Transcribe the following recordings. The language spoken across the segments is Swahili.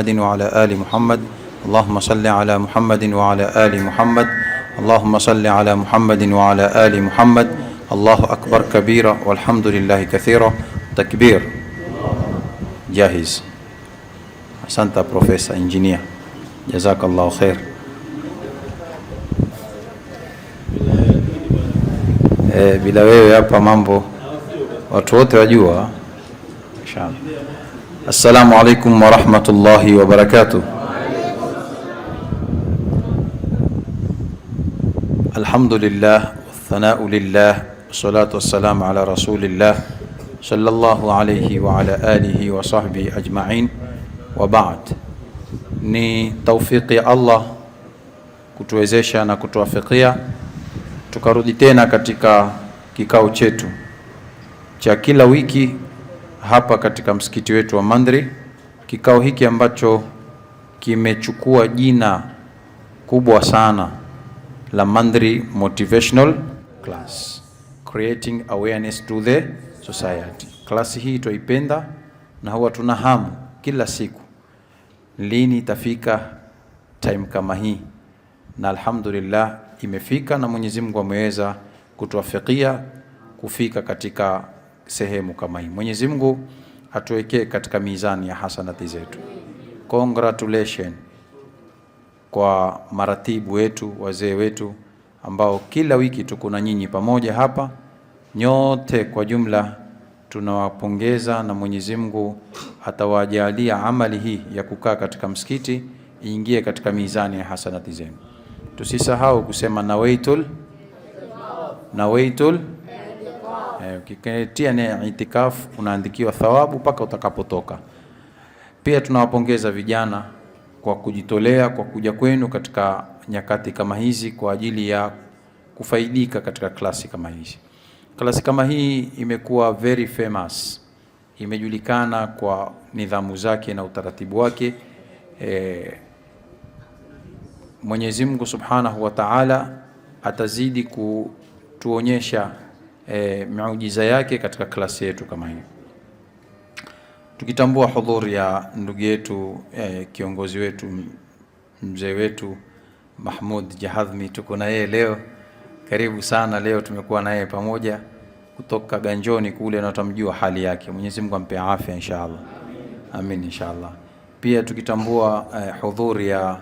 وعلى آل محمد اللهم صل على محمد وعلى آل محمد اللهم صل على محمد وعلى آل محمد الله أكبر كبيرا والحمد لله كثيرا تكبير. جاهز. Asante Profesa Engineer, jazakallahu khair. Bila wewe hapa mambo watu wote wajua. Inshallah. Assalamu alaikum wa rahmatullahi wa barakatuh. Alhamdulillah, thanau lillah, salatu wassalamu ala rasulillah sallallahu alayhi wa ala alihi wa sahbihi ajma'in. Wa ba'd. Ni taufiki ya Allah kutuwezesha na kutuwafikia tukarudi tena katika kikao chetu cha kila wiki hapa katika msikiti wetu wa Mandri. Kikao hiki ambacho kimechukua jina kubwa sana la Mandri Motivational Class, Creating Awareness to the Society. Klasi hii tuipenda na huwa tuna hamu kila siku lini itafika time kama hii, na alhamdulillah imefika, na Mwenyezi Mungu ameweza kutuwafikia kufika katika sehemu kama hii. Mwenyezi Mungu atuwekee katika mizani ya hasanati zetu. Congratulations kwa maratibu wetu, wazee wetu ambao kila wiki tuko na nyinyi pamoja hapa. Nyote kwa jumla tunawapongeza, na Mwenyezi Mungu atawajalia amali hii ya kukaa katika msikiti iingie katika mizani ya hasanati zenu. Tusisahau kusema nawaitul ukitia na itikaf unaandikiwa thawabu mpaka utakapotoka. Pia tunawapongeza vijana kwa kujitolea kwa kuja kwenu katika nyakati kama hizi kwa ajili ya kufaidika katika klasi kama hizi. Klasi kama hii imekuwa very famous, imejulikana kwa nidhamu zake na utaratibu wake. Mwenyezi Mungu Subhanahu wa Ta'ala atazidi kutuonyesha miujiza yake katika klasi yetu kama hii. Tukitambua hudhuri ya ndugu yetu kiongozi wetu, mzee wetu Mahmud Jahadhmi, tuko na yeye leo. Karibu sana. Leo tumekuwa na yeye pamoja kutoka Ganjoni kule, na tutamjua hali yake. Mwenyezi Mungu ampe afya inshallah. Amin inshallah. Pia tukitambua hudhuri ya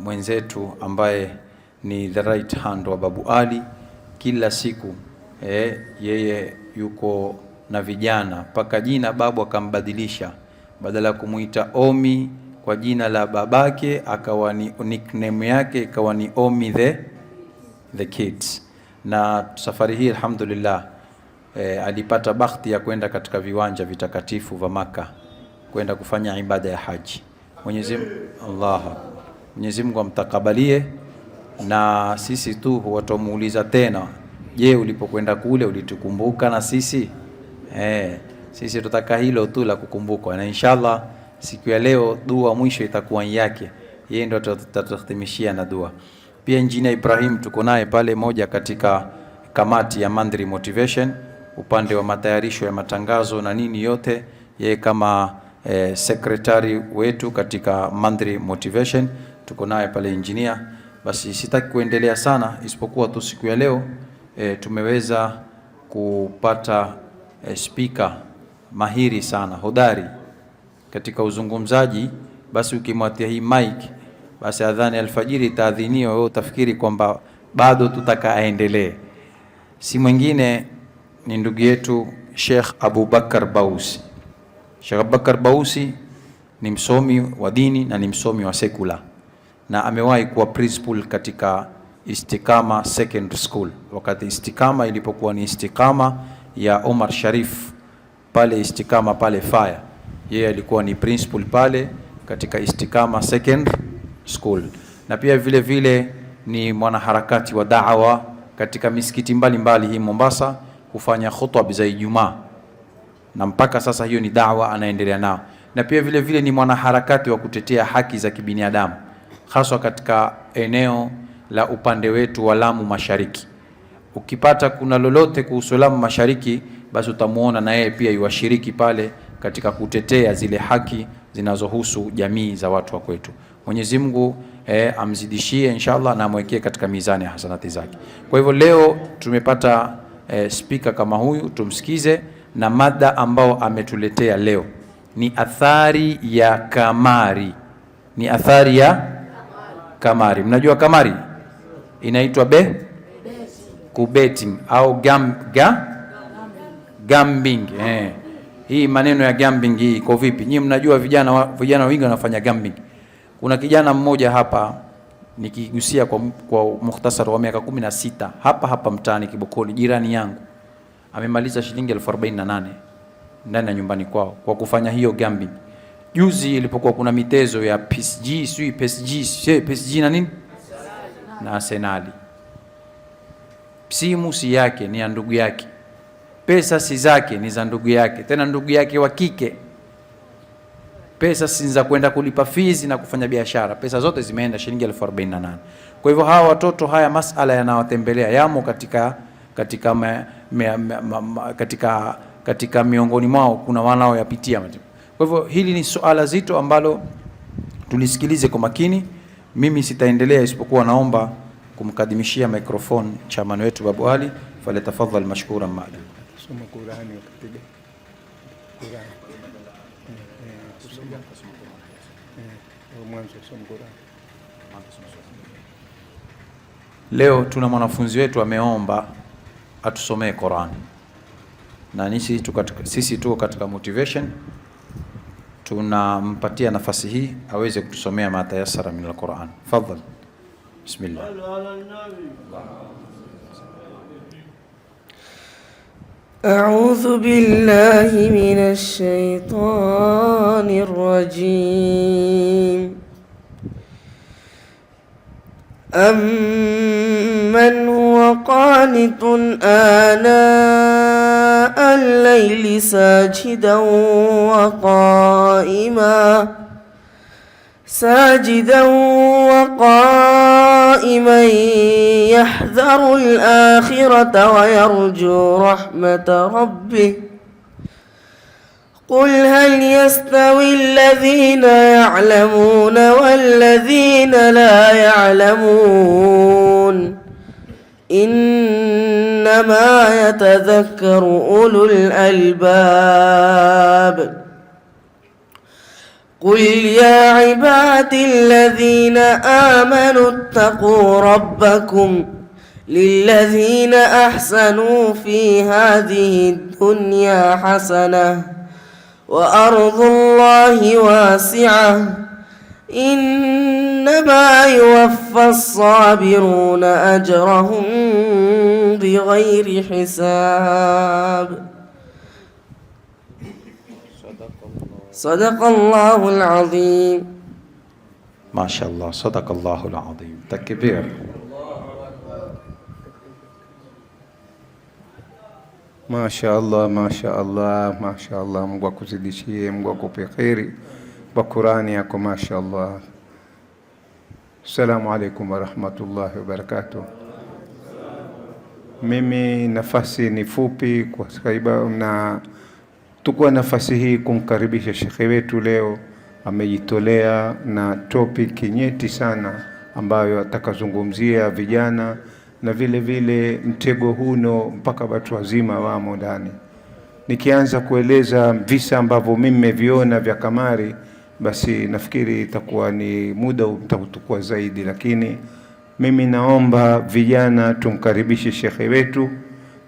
mwenzetu ambaye ni the right hand wa Babu Ali, kila siku yeye yuko na vijana, mpaka jina babu akambadilisha, badala ya kumuita Omi kwa jina la babake akawa ni nickname yake ikawa ni Omi the kids. Na safari hii alhamdulillah alipata bahati ya kwenda katika viwanja vitakatifu vya Maka kwenda kufanya ibada ya haji. Mwenyezi Mungu amtakabalie, na sisi tu watamuuliza tena, je, ulipokwenda kule ulitukumbuka na sisi? Sisi tutaka hilo tu la kukumbukwa, na inshallah siku ya leo dua mwisho itakuwa yake, yeye ndo atatuhitimishia na dua. Pia Engineer Ibrahim tuko naye pale, moja katika kamati ya Mandri Motivation, upande wa matayarisho ya matangazo na nini yote, yeye kama secretary wetu katika Mandri Motivation tuko naye pale engineer. Basi sitaki kuendelea sana, isipokuwa tu siku ya leo tumeweza kupata speaker mahiri sana, hodari katika uzungumzaji. Basi ukimwatia hii mic, basi adhani alfajiri taadhiniwa, wewe utafikiri kwamba bado tutaka aendelee. Si mwingine ni ndugu yetu Sheikh Abubakar Bausi. Sheikh Abubakar Bausi ni msomi wa dini na ni msomi wa sekula, na amewahi kuwa principal katika Istikama Secondary School wakati Istikama ilipokuwa ni Istikama ya Omar Sharif pale Istikama pale Fire. Yeye alikuwa ni principal pale katika Istikama Secondary School, na pia vile vile ni mwanaharakati wa da'wa katika misikiti mbalimbali hii Mombasa, kufanya khutba za Ijumaa, na mpaka sasa hiyo ni da'wa anaendelea nao. Na pia vile vile ni mwanaharakati wa kutetea haki za kibinadamu, haswa katika eneo la upande wetu wa Lamu Mashariki. Ukipata kuna lolote kuhusu Lamu Mashariki, basi utamuona na yeye pia yuashiriki pale katika kutetea zile haki zinazohusu jamii za watu wa kwetu. Mwenyezi Mungu amzidishie inshallah na amwekee katika mizani ya hasanati zake. Kwa hivyo leo tumepata speaker kama huyu, tumsikize, na mada ambao ametuletea leo ni athari ya kamari. Ni athari ya kamari. Mnajua kamari inaitwa kubeting au gambling. Hii maneno ya gambling hii iko vipi? Nyinyi mnajua vijana wengi wanafanya gambling. Kuna kijana mmoja hapa nikigusia kwa mukhtasar wa miaka 16 hapa mtaani Kibokoni, jirani yangu, amemaliza shilingi 48,000 ndani ya nyumbani kwao kwa kufanya hiyo gambling. Juzi ilipokuwa kuna mitezo ya PSG na nini na Arsenali, simu si yake, ni ya ndugu yake, pesa si zake, ni za ndugu yake, tena ndugu yake wa kike. Pesa si za kwenda kulipa fees na kufanya biashara, pesa zote zimeenda shilingi 48,000. Kwa hivyo hawa watoto, haya masala yanawatembelea, yamo katika miongoni mwao kuna wanaoyapitia. Kwa hivyo hili ni suala zito ambalo tulisikilize kwa makini. Mimi sitaendelea isipokuwa naomba kumkadimishia microphone chairman wetu Babu Ali, falyatafadhal mashkuran ma'adum. Soma Qur'ani ukapiga Qur'ani. Mwanzo soma Qur'ani. Leo tuna mwanafunzi wetu ameomba atusomee Qur'an, na sisi tuko katika motivation, tunampatia nafasi hii aweze kutusomea ma tayassara min al-Qur'an. Fadhal. Bismillah. أعوذ بالله من الشيطان الرجيم. أمن هو قانت آناء الليل ساجدا وقائما يحذر الآخرة ويرجو رحمة ربه. قل هل يستوي الذين يعلمون والذين لا يعلمون؟ إنما يتذكر أولو الألباب. قل يا عبادي الذين آمنوا اتقوا ربكم للذين أحسنوا في هذه الدنيا حسنة وأرض الله واسعة إنما يوفى الصابرون أجرهم بغير حساب. صدق الله العظيم. ما شاء الله، صدق الله العظيم. تكبير. Mashaallah, mashaallah, mashaallah. Mungu akuzidishie, Mungu akupe kheri kwa Qur'ani yako, mashaallah. Assalamu alaikum warahmatullahi wabarakatuh. Mimi nafasi ni fupi kwa sababu na tukua nafasi hii kumkaribisha shekhe wetu leo. Amejitolea na topic nyeti sana ambayo atakazungumzia vijana na vile vile mtego huno mpaka watu wazima wamo ndani. Nikianza kueleza visa ambavyo mimi nimeviona vya kamari, basi nafikiri itakuwa ni muda utakuwa zaidi, lakini mimi naomba vijana tumkaribishe shekhe wetu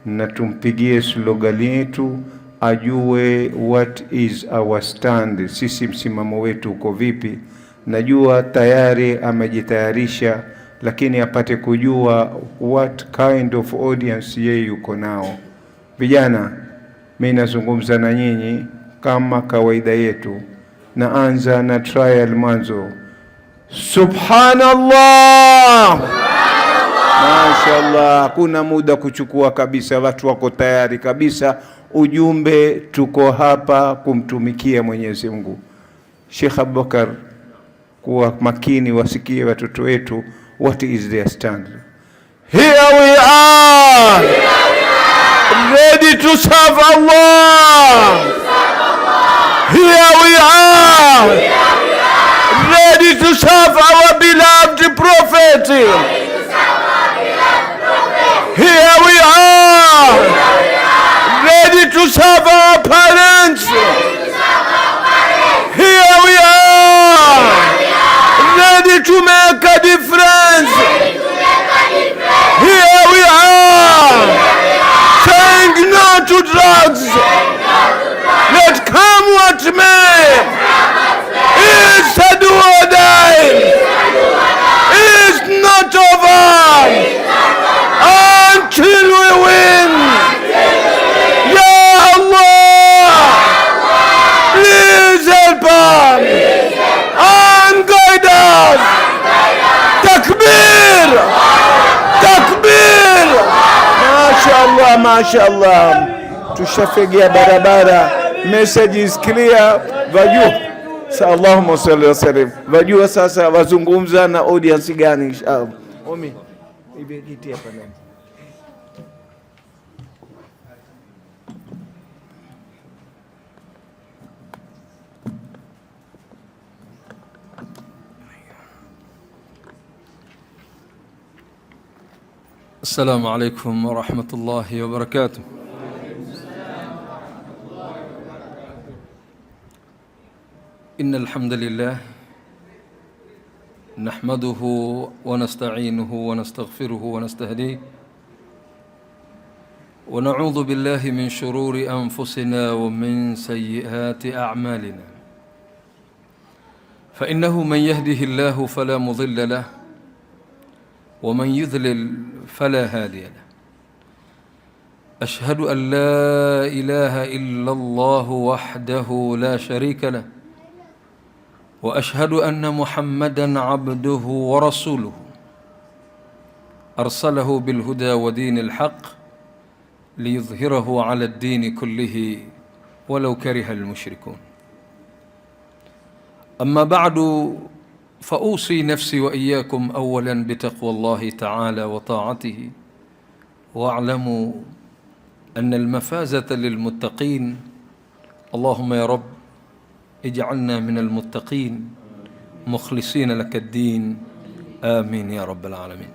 na tumpigie slogan yetu, ajue what is our stand, sisi msimamo wetu uko vipi. Najua tayari amejitayarisha, lakini apate kujua what kind of audience yeye yuko nao. Vijana, mimi nazungumza na nyinyi kama kawaida yetu. Naanza na trial mwanzo. Subhanallah, mashaallah. Hakuna muda kuchukua kabisa, watu wako tayari kabisa. Ujumbe, tuko hapa kumtumikia Mwenyezi Mungu. Sheikh Abubakar, kuwa makini, wasikie watoto wetu what is their stand. Here we are ready to serve Allah. Here we are, ready to serve our beloved Prophet. Here we are, ready to serve our parents. Here we are, ready to make a difference. Here we are, saying no to drugs. Let come what may. It's a do or die. It's not over until we win. Ya Allah, please help us and guide us. Takbir, takbir. Mashallah, mashallah. Tushafikia barabara. Message is clear. Vajua Allahumma salli wa sallim. Vajua sasa wazungumza na audience gani inshallah. Omi ibekiti hapa ndani. Assalamu alaikum wa rahmatullahi wa barakatuh. إن الحمد لله نحمده ونستعينه ونستغفره ونستهديه ونعوذ بالله من شرور أنفسنا ومن سيئات أعمالنا فإنه من يهده الله فلا مضل له ومن يضلل فلا هادي له أشهد أن لا إله إلا الله وحده لا شريك له وأشهد أن محمدًا عبده ورسوله أرسله بالهدى ودين الحق ليظهره على الدين كله ولو كره المشركون. أما بعد فأوصي نفسي وإياكم أولاً بتقوى الله تعالى وطاعته واعلموا أن المفازة للمتقين. اللهم يا رب اجعلنا من المتقين مخلصين لك الدين آمين يا رب العالمين.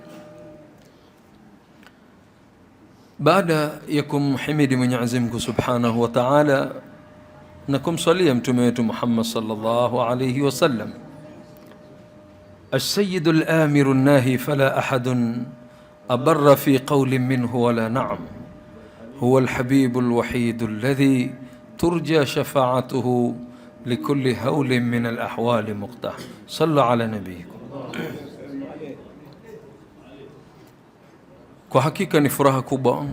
Baada ya kumhimidi Mwenyezi Mungu Subhanahu wa Ta'ala na kumsalia mtume wetu Muhammad sallallahu alayhi wasallam, السيد الآمر الناهي فلا أحد أبر في قول منه ولا نعم، هو الحبيب الوحيد الذي ترجى شفاعته لكل هول من الأحوال مقتحم. صلوا على نبيكم. Kwa hakika ni furaha kubwa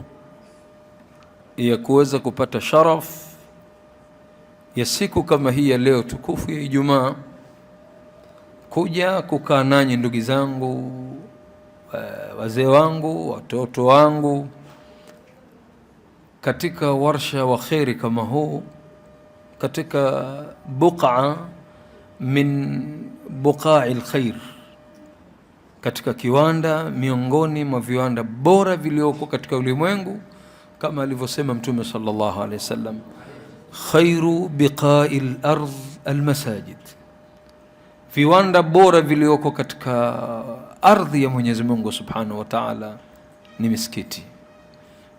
ya kuweza kupata sharaf ya siku kama hii ya leo tukufu ya Ijumaa, kuja kukaa nanyi ndugu zangu, wazee wangu, watoto wangu, katika warsha wa kheri kama huu, katika buqa min buqa'i alkhair, katika kiwanda miongoni mwa viwanda bora vilioko katika ulimwengu, kama alivyosema Mtume sallallahu alaihi wasallam, khairu biqa'i al-ardh al-masajid, viwanda bora vilioko katika ardhi ya Mwenyezi Mungu Subhanahu wa Ta'ala ni misikiti.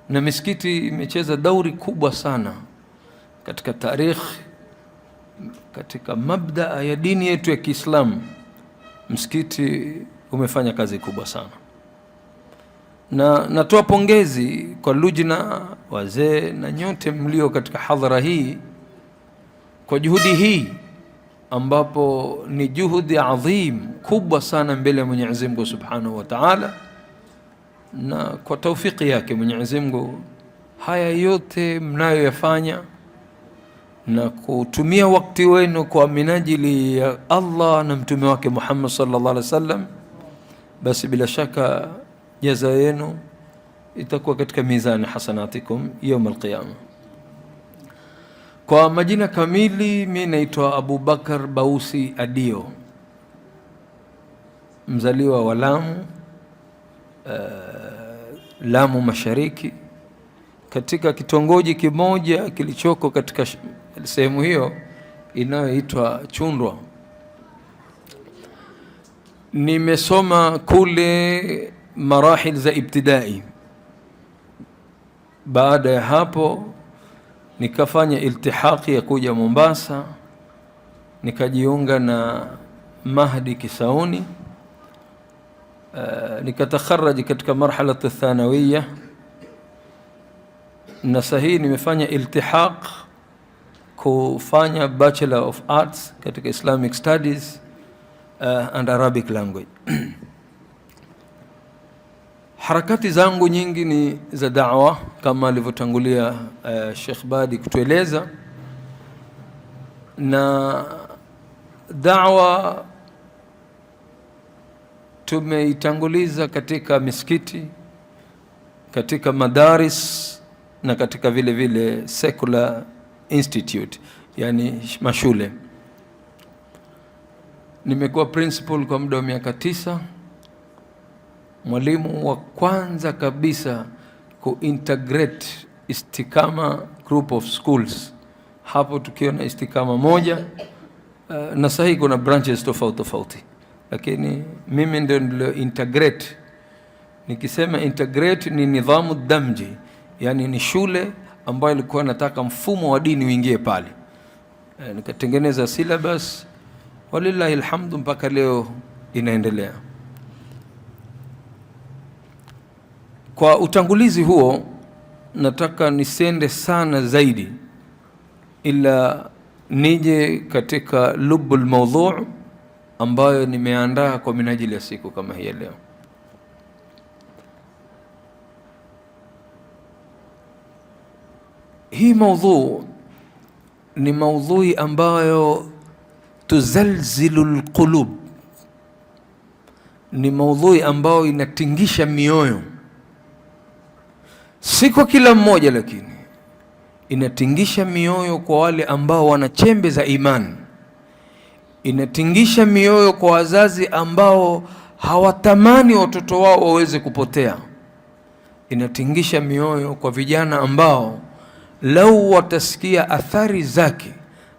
Na misikiti imecheza dauri kubwa sana katika tarikh, katika mabda ya dini yetu ya Kiislamu. Msikiti umefanya kazi kubwa sana, na natoa pongezi kwa lujna, wazee na nyote mlio katika hadhara hii kwa juhudi hii, ambapo ni juhudi adhim kubwa sana mbele ya Mwenyezi Mungu Subhanahu wa Ta'ala, na kwa taufiki yake Mwenyezi Mungu haya yote mnayoyafanya na kutumia wakati wenu kwa minajili ya Allah na mtume wake Muhammad sallallahu alaihi wasallam, basi bila shaka jaza yenu itakuwa katika mizani hasanatikum يوم القيامة. Kwa majina kamili, mimi naitwa Abu Bakar Bausi Adio, mzaliwa wa Lamu, Lamu Mashariki, katika kitongoji kimoja kilichoko katika sehemu hiyo inayoitwa Chundwa. Nimesoma kule marahil za ibtidai. Baada ya hapo nikafanya iltihaqi ya kuja Mombasa, nikajiunga na Mahdi Kisauni, nikatakharaj katika marhala thanawiyya, na sahihi nimefanya iltihaq kufanya Bachelor of Arts katika Islamic Studies and Arabic language. Harakati zangu nyingi ni za da'wa kama alivyotangulia Sheikh Badi kutueleza, na da'wa tumeitanguliza katika misikiti, katika madaris na katika vile vile secular institute, yani mashule. Nimekuwa principal kwa muda wa miaka 9, mwalimu wa kwanza kabisa kuintegrate Istikama group of schools, hapo tukiwa na Istikama moja, na sahihi kuna branches tofauti, lakini mimi ndio nilio integrate. Nikisema integrate ni nidhamu damji, yani ni shule ambayo ilikuwa nataka mfumo wa dini uingie pale, nikatengeneza syllabus, walillahi alhamdu, mpaka leo inaendelea. Kwa utangulizi huo nataka nisende sana zaidi, ila nije katika lubul mawdhu' ambayo nimeandaa kwa minajili ya siku kama hii leo. Hii mawdhu' ni mawdhui ambayo tuzalzilul qulub, ni mawdhui ambayo inatingisha mioyo, si kwa kila mmoja, lakini inatingisha mioyo kwa wale ambao wana chembe za imani, inatingisha mioyo kwa wazazi ambao hawatamani watoto wao waweze kupotea, inatingisha mioyo kwa vijana ambao lau watasikia athari zake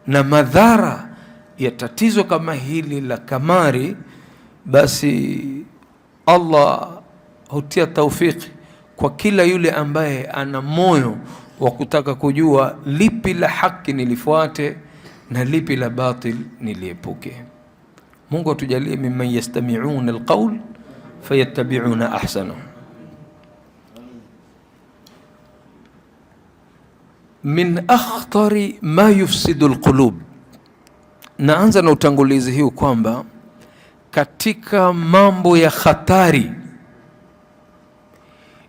na madhara ya tatizo kama hili la kamari, basi Allah hutia taufiki kwa kila yule ambaye ana moyo wa kutaka kujua lipi la haki nilifuate na lipi la batil niliepuke. Mungu atujalie mimman yastami'una alqawl fayattabi'una ahsana. Min akhtari ma yufsidu alqulub. Naanza na utangulizi huu kwamba katika mambo ya hatari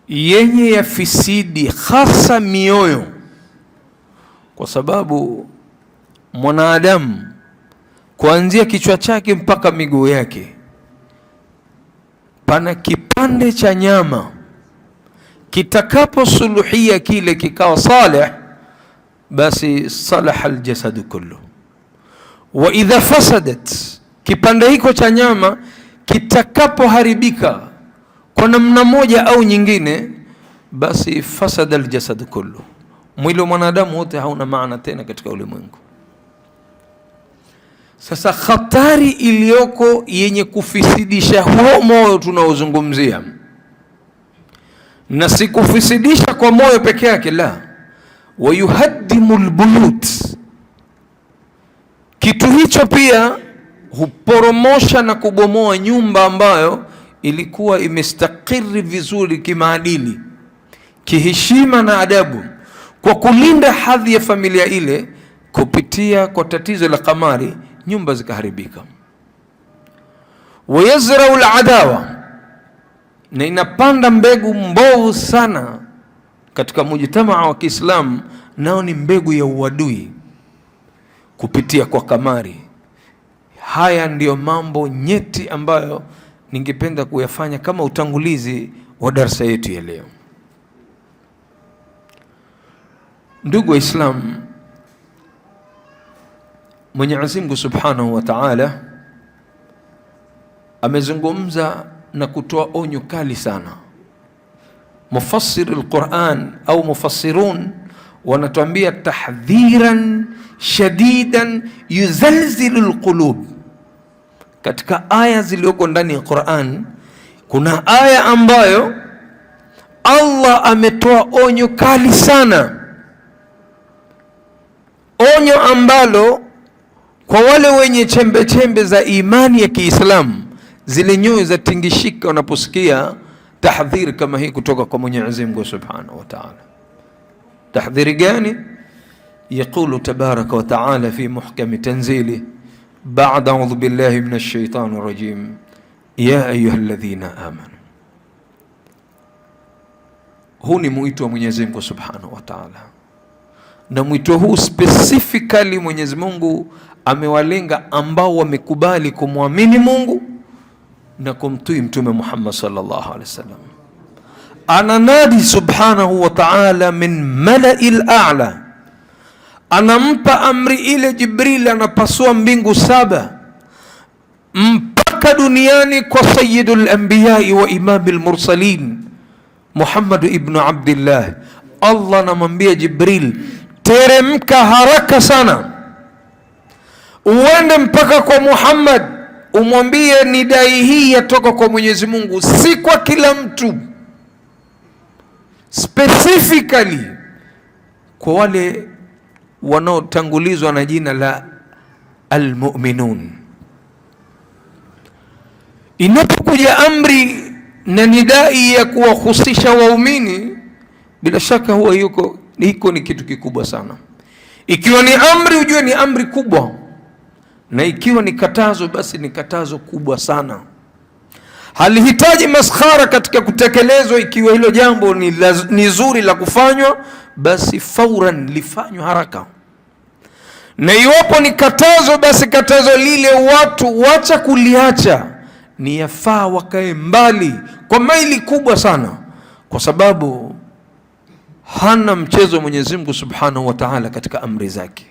yenye yafisidi hasa mioyo, kwa sababu mwanadamu kuanzia kichwa chake mpaka miguu yake pana kipande cha nyama, kitakaposuluhia kile kikawa salih, basi salaha aljasadu kullu. Wa idha fasadat, kipande hiko cha nyama kitakapoharibika kwa namna moja au nyingine, basi fasada aljasad kullu, mwili wa mwanadamu wote hauna maana tena katika ulimwengu. Sasa hatari iliyoko yenye kufisidisha huo moyo tunaozungumzia, na si kufisidisha kwa moyo peke yake, la, wayuhaddimu albuyut, kitu hicho pia huporomosha na kubomoa nyumba ambayo ilikuwa imestakiri vizuri kimaadili, kiheshima na adabu, kwa kulinda hadhi ya familia ile. Kupitia kwa tatizo la kamari, nyumba zikaharibika. Wayazra'u al-adawa, na inapanda mbegu mbovu sana katika mujtamaa wa Kiislamu, nao ni mbegu ya uadui kupitia kwa kamari. Haya ndiyo mambo nyeti ambayo ningependa kuyafanya kama utangulizi wa darasa yetu ya leo. Ndugu wa Islam, Mwenyezi Mungu Subhanahu wa Ta'ala amezungumza na kutoa onyo kali sana. Mufassir al-Quran au mufassirun wanatuambia tahdhiran shadidan yuzalzilu alqulub. Katika aya zilizoko ndani ya Qur'an kuna aya ambayo Allah ametoa onyo kali sana, onyo ambalo kwa wale wenye chembe chembe za imani ya Kiislamu zile nyoyo za tingishika wanaposikia tahdhiri kama hii kutoka kwa Mwenyezi Mungu Subhanahu wa Ta'ala. Tahdhiri gani? Yaqulu tabaraka wa ta'ala fi muhkami tanzili ba'da a'udhu billahi minash shaitani rajim ya ayyuhalladhina amanu. Huu ni mwito wa Mwenyezi Mungu Subhanahu wa Ta'ala, na mwito huu specifically Mwenyezi Mungu amewalenga ambao wamekubali kumwamini Mungu na kumtii Mtume Muhammad sallallahu alaihi wasallam. Ananadi Subhanahu wa Ta'ala min mala'il a'la, anampa amri ile Jibril anapasua mbingu 7 mpaka duniani kwa sayyidul anbiya'i wa imamil mursalin Muhammad ibn Abdullah. Allah anamwambia Jibril, teremka haraka sana uende mpaka kwa Muhammad, umwambie nidai hii yatoka kwa Mwenyezi Mungu, si kwa kila mtu, specifically kwa wale wanaotangulizwa na jina la almu'minun. Inapokuja amri na nidai ya kuwahusisha waumini, bila shaka huwa hiko ni kitu kikubwa sana. Ikiwa ni amri, ujue ni amri kubwa, na ikiwa ni katazo, basi ni katazo kubwa sana. Halihitaji maskhara katika kutekelezwa. Ikiwa hilo jambo ni zuri la kufanywa, basi fauran lifanywa haraka, na iwapo ni katazo, basi katazo lile watu wacha kuliacha, ni yafaa wakae mbali kwa maili kubwa sana, kwa sababu hana mchezo Mwenyezi Mungu Subhanahu wa Ta'ala katika amri zake.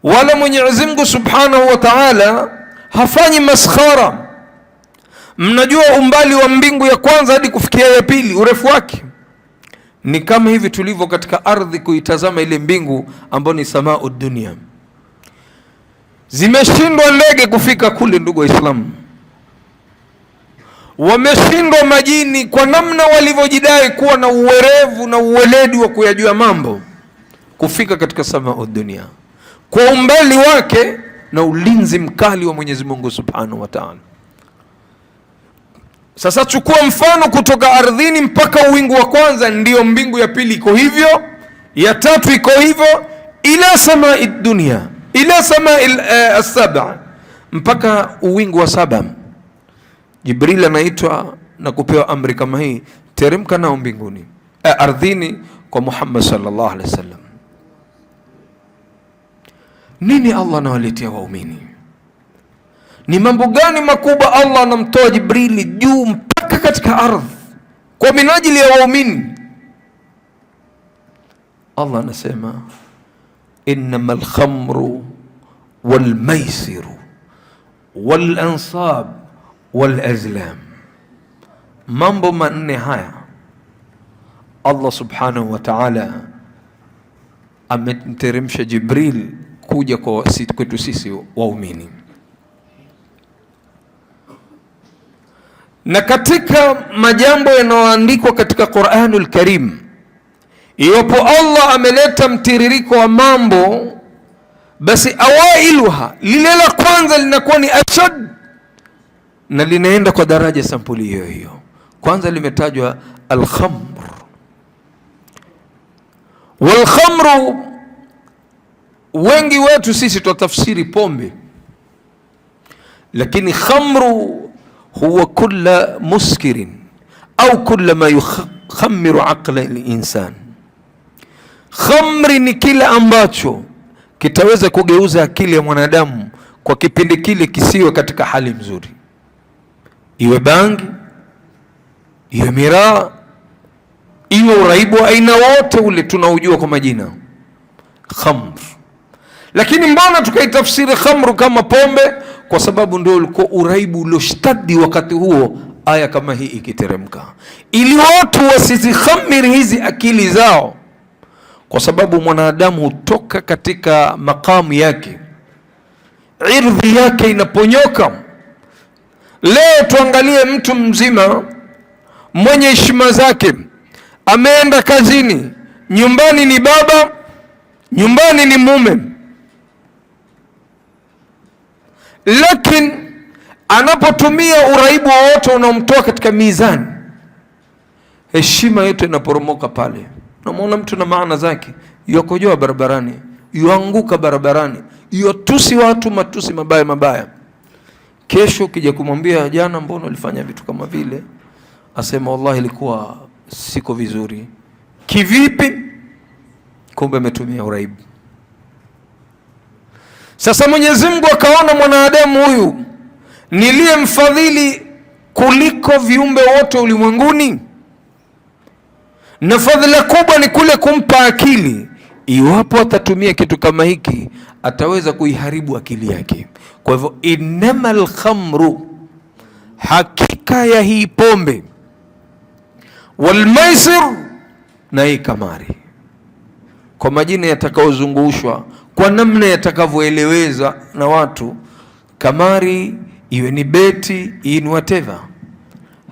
Wala Mwenyezi Mungu Subhanahu wa Ta'ala hafanyi maskhara. Mnajua umbali wa mbingu ya kwanza hadi kufikia ya pili, urefu wake ni kama hivi tulivyo katika ardhi kuitazama ile mbingu ambayo ni samaa dunia. Zimeshindwa ndege kufika kule, ndugu Waislamu. Wameshindwa majini kwa namna walivyojidai kuwa na uwerevu na uweledi wa kuyajua mambo, kufika katika samaa dunia kwa umbali wake na ulinzi mkali wa Mwenyezi Mungu Subhanahu wa Ta'ala. Sasa chukua mfano kutoka ardhini mpaka uwingu wa kwanza, ndiyo mbingu ya pili iko hivyo, ya tatu iko hivyo, ila samaa dunia, ila samaa as-sab'a, mpaka uwingu wa 7. Jibril anaitwa na kupewa amri kama hii, teremka nao mbinguni, ardhini kwa Muhammad sallallahu alaihi wasallam. Nini Allah anawaletea waumini? Ni mambo gani makubwa Allah anamtoa Jibrili juu mpaka katika ardhi kwa minajili ya waumini? Allah anasema innamal khamru wal maisiru wal ansab wal azlam. Mambo manne haya Allah Subhanahu wa Ta'ala amemteremsha Jibril kuja kwetu sisi waumini. Na katika majambo yanayoandikwa katika Qur'anul Karim, iwapo Allah ameleta mtiririko wa mambo, basi awailuha, lile la kwanza linakuwa ni ashad, na linaenda kwa daraja sampuli hiyo hiyo. Kwanza limetajwa al-khamr. Wal khamru, wengi wetu sisi tutafsiri pombe, lakini khamru huwa kulla muskirin au kulla ma yukhammiru aqla al-insan. Khamri ni kila ambacho kitaweza kugeuza akili ya mwanadamu kwa kipindi kile kisiwe katika hali mzuri, iwe bangi, iwe miraa, iwe uraibu wa aina wote ule tunaujua kwa majina khamr. Lakini mbona tukaitafsiri khamru kama pombe? Kwa sababu ndio ulikuwa uraibu ulioshtadi wakati huo aya kama hii ikiteremka, ili watu wasizikhamiri hizi akili zao, kwa sababu mwanadamu hutoka katika makamu yake, irdhi yake inaponyoka. Leo tuangalie mtu mzima mwenye heshima zake, ameenda kazini, nyumbani ni baba, nyumbani ni mume, lakini anapotumia uraibu wowote unaomtoa katika mizani, heshima yetu inaporomoka pale. Unamwona mtu na maana zake, yukojoa barabarani, yuanguka barabarani, yutusi watu matusi mabaya mabaya. Kesho kija kumwambia, jana mbona ulifanya vitu kama vile, asema wallahi ilikuwa siko vizuri. Kivipi? Kumbe ametumia uraibu. Sasa Mwenyezi Mungu akaona mwanadamu huyu niliyemfadhili kuliko viumbe wote ulimwenguni, na fadhila kubwa ni kule kumpa akili. Iwapo atatumia kitu kama hiki, ataweza kuiharibu akili yake. Kwa hivyo, innamal khamru, hakika ya hii pombe, wal maisir, na hii kamari, kwa majina yatakaozungushwa kwa namna yatakavyoeleweza na watu. Kamari iwe ni beti, iwe ni whatever,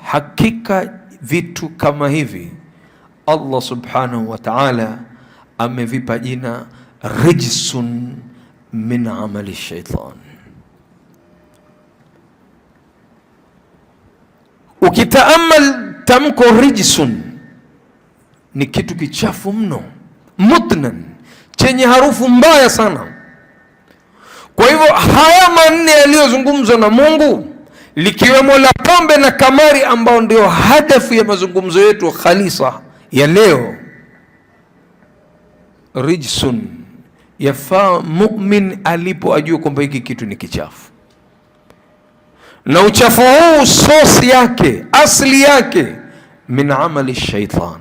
hakika vitu kama hivi Allah subhanahu wa ta'ala amevipa jina rijsun min amali shaitan. Ukitaamal tamko rijsun, ni kitu kichafu mno, mutnan, chenye harufu mbaya sana. Kwa hivyo haya manne yaliyozungumzwa na Mungu, likiwemo la pombe na kamari, ambao ndio hadafu ya mazungumzo yetu khalisa ya leo, rijsun, yafaa mu'min alipo ajue kwamba hiki kitu ni kichafu, na uchafu huu sosi yake, asli yake, min amali shaitan,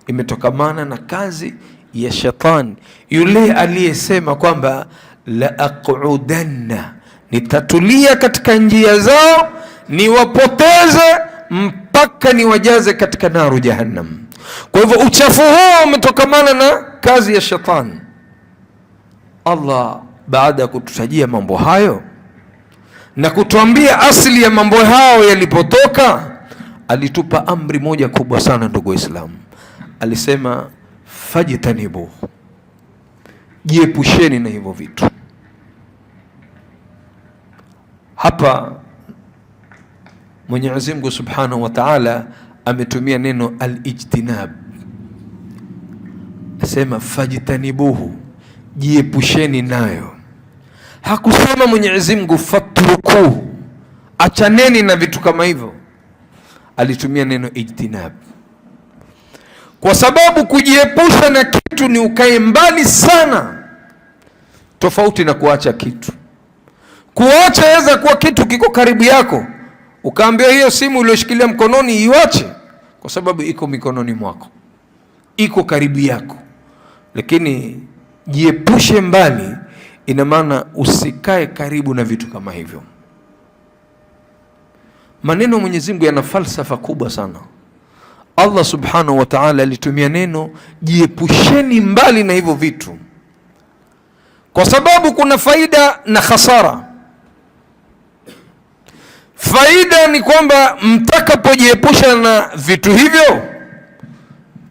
imetokamana na kazi ya shetani, yule aliyesema kwamba la aqudanna, nitatulia katika njia zao, niwapoteze mpaka niwajaze katika naru jahannam. Kwa hivyo uchafu huo umetokamana na kazi ya shetani. Allah baada ya kututajia mambo hayo na kutuambia asili ya mambo hayo yalipotoka, alitupa amri moja kubwa sana, ndugu Waislamu. Alisema fajtanibu, jiepusheni na hivyo vitu. Hapa Mwenyezi Mungu Subhanahu wa Ta'ala ametumia neno al-ijtinab, asema fajtanibuhu, jiepusheni nayo. Hakusema Mwenyezi Mungu fatrukuhu, achaneni na vitu kama hivyo. Alitumia neno ijtinab kwa sababu kujiepusha na kitu ni ukae mbali sana, tofauti na kuacha kitu. Kuacha yaweza kuwa kitu kiko karibu yako, ukaambiwa hiyo simu uliyoshikilia mkononi iwache, kwa sababu iko mikononi mwako, iko karibu yako. Lakini jiepushe mbali, ina maana usikae karibu na vitu kama hivyo. Maneno Mwenyezi Mungu yana falsafa kubwa sana. Allah Subhanahu wa Ta'ala alitumia neno jiepusheni mbali na hivyo vitu, kwa sababu kuna faida na khasara. Faida ni kwamba mtakapojiepusha na vitu hivyo,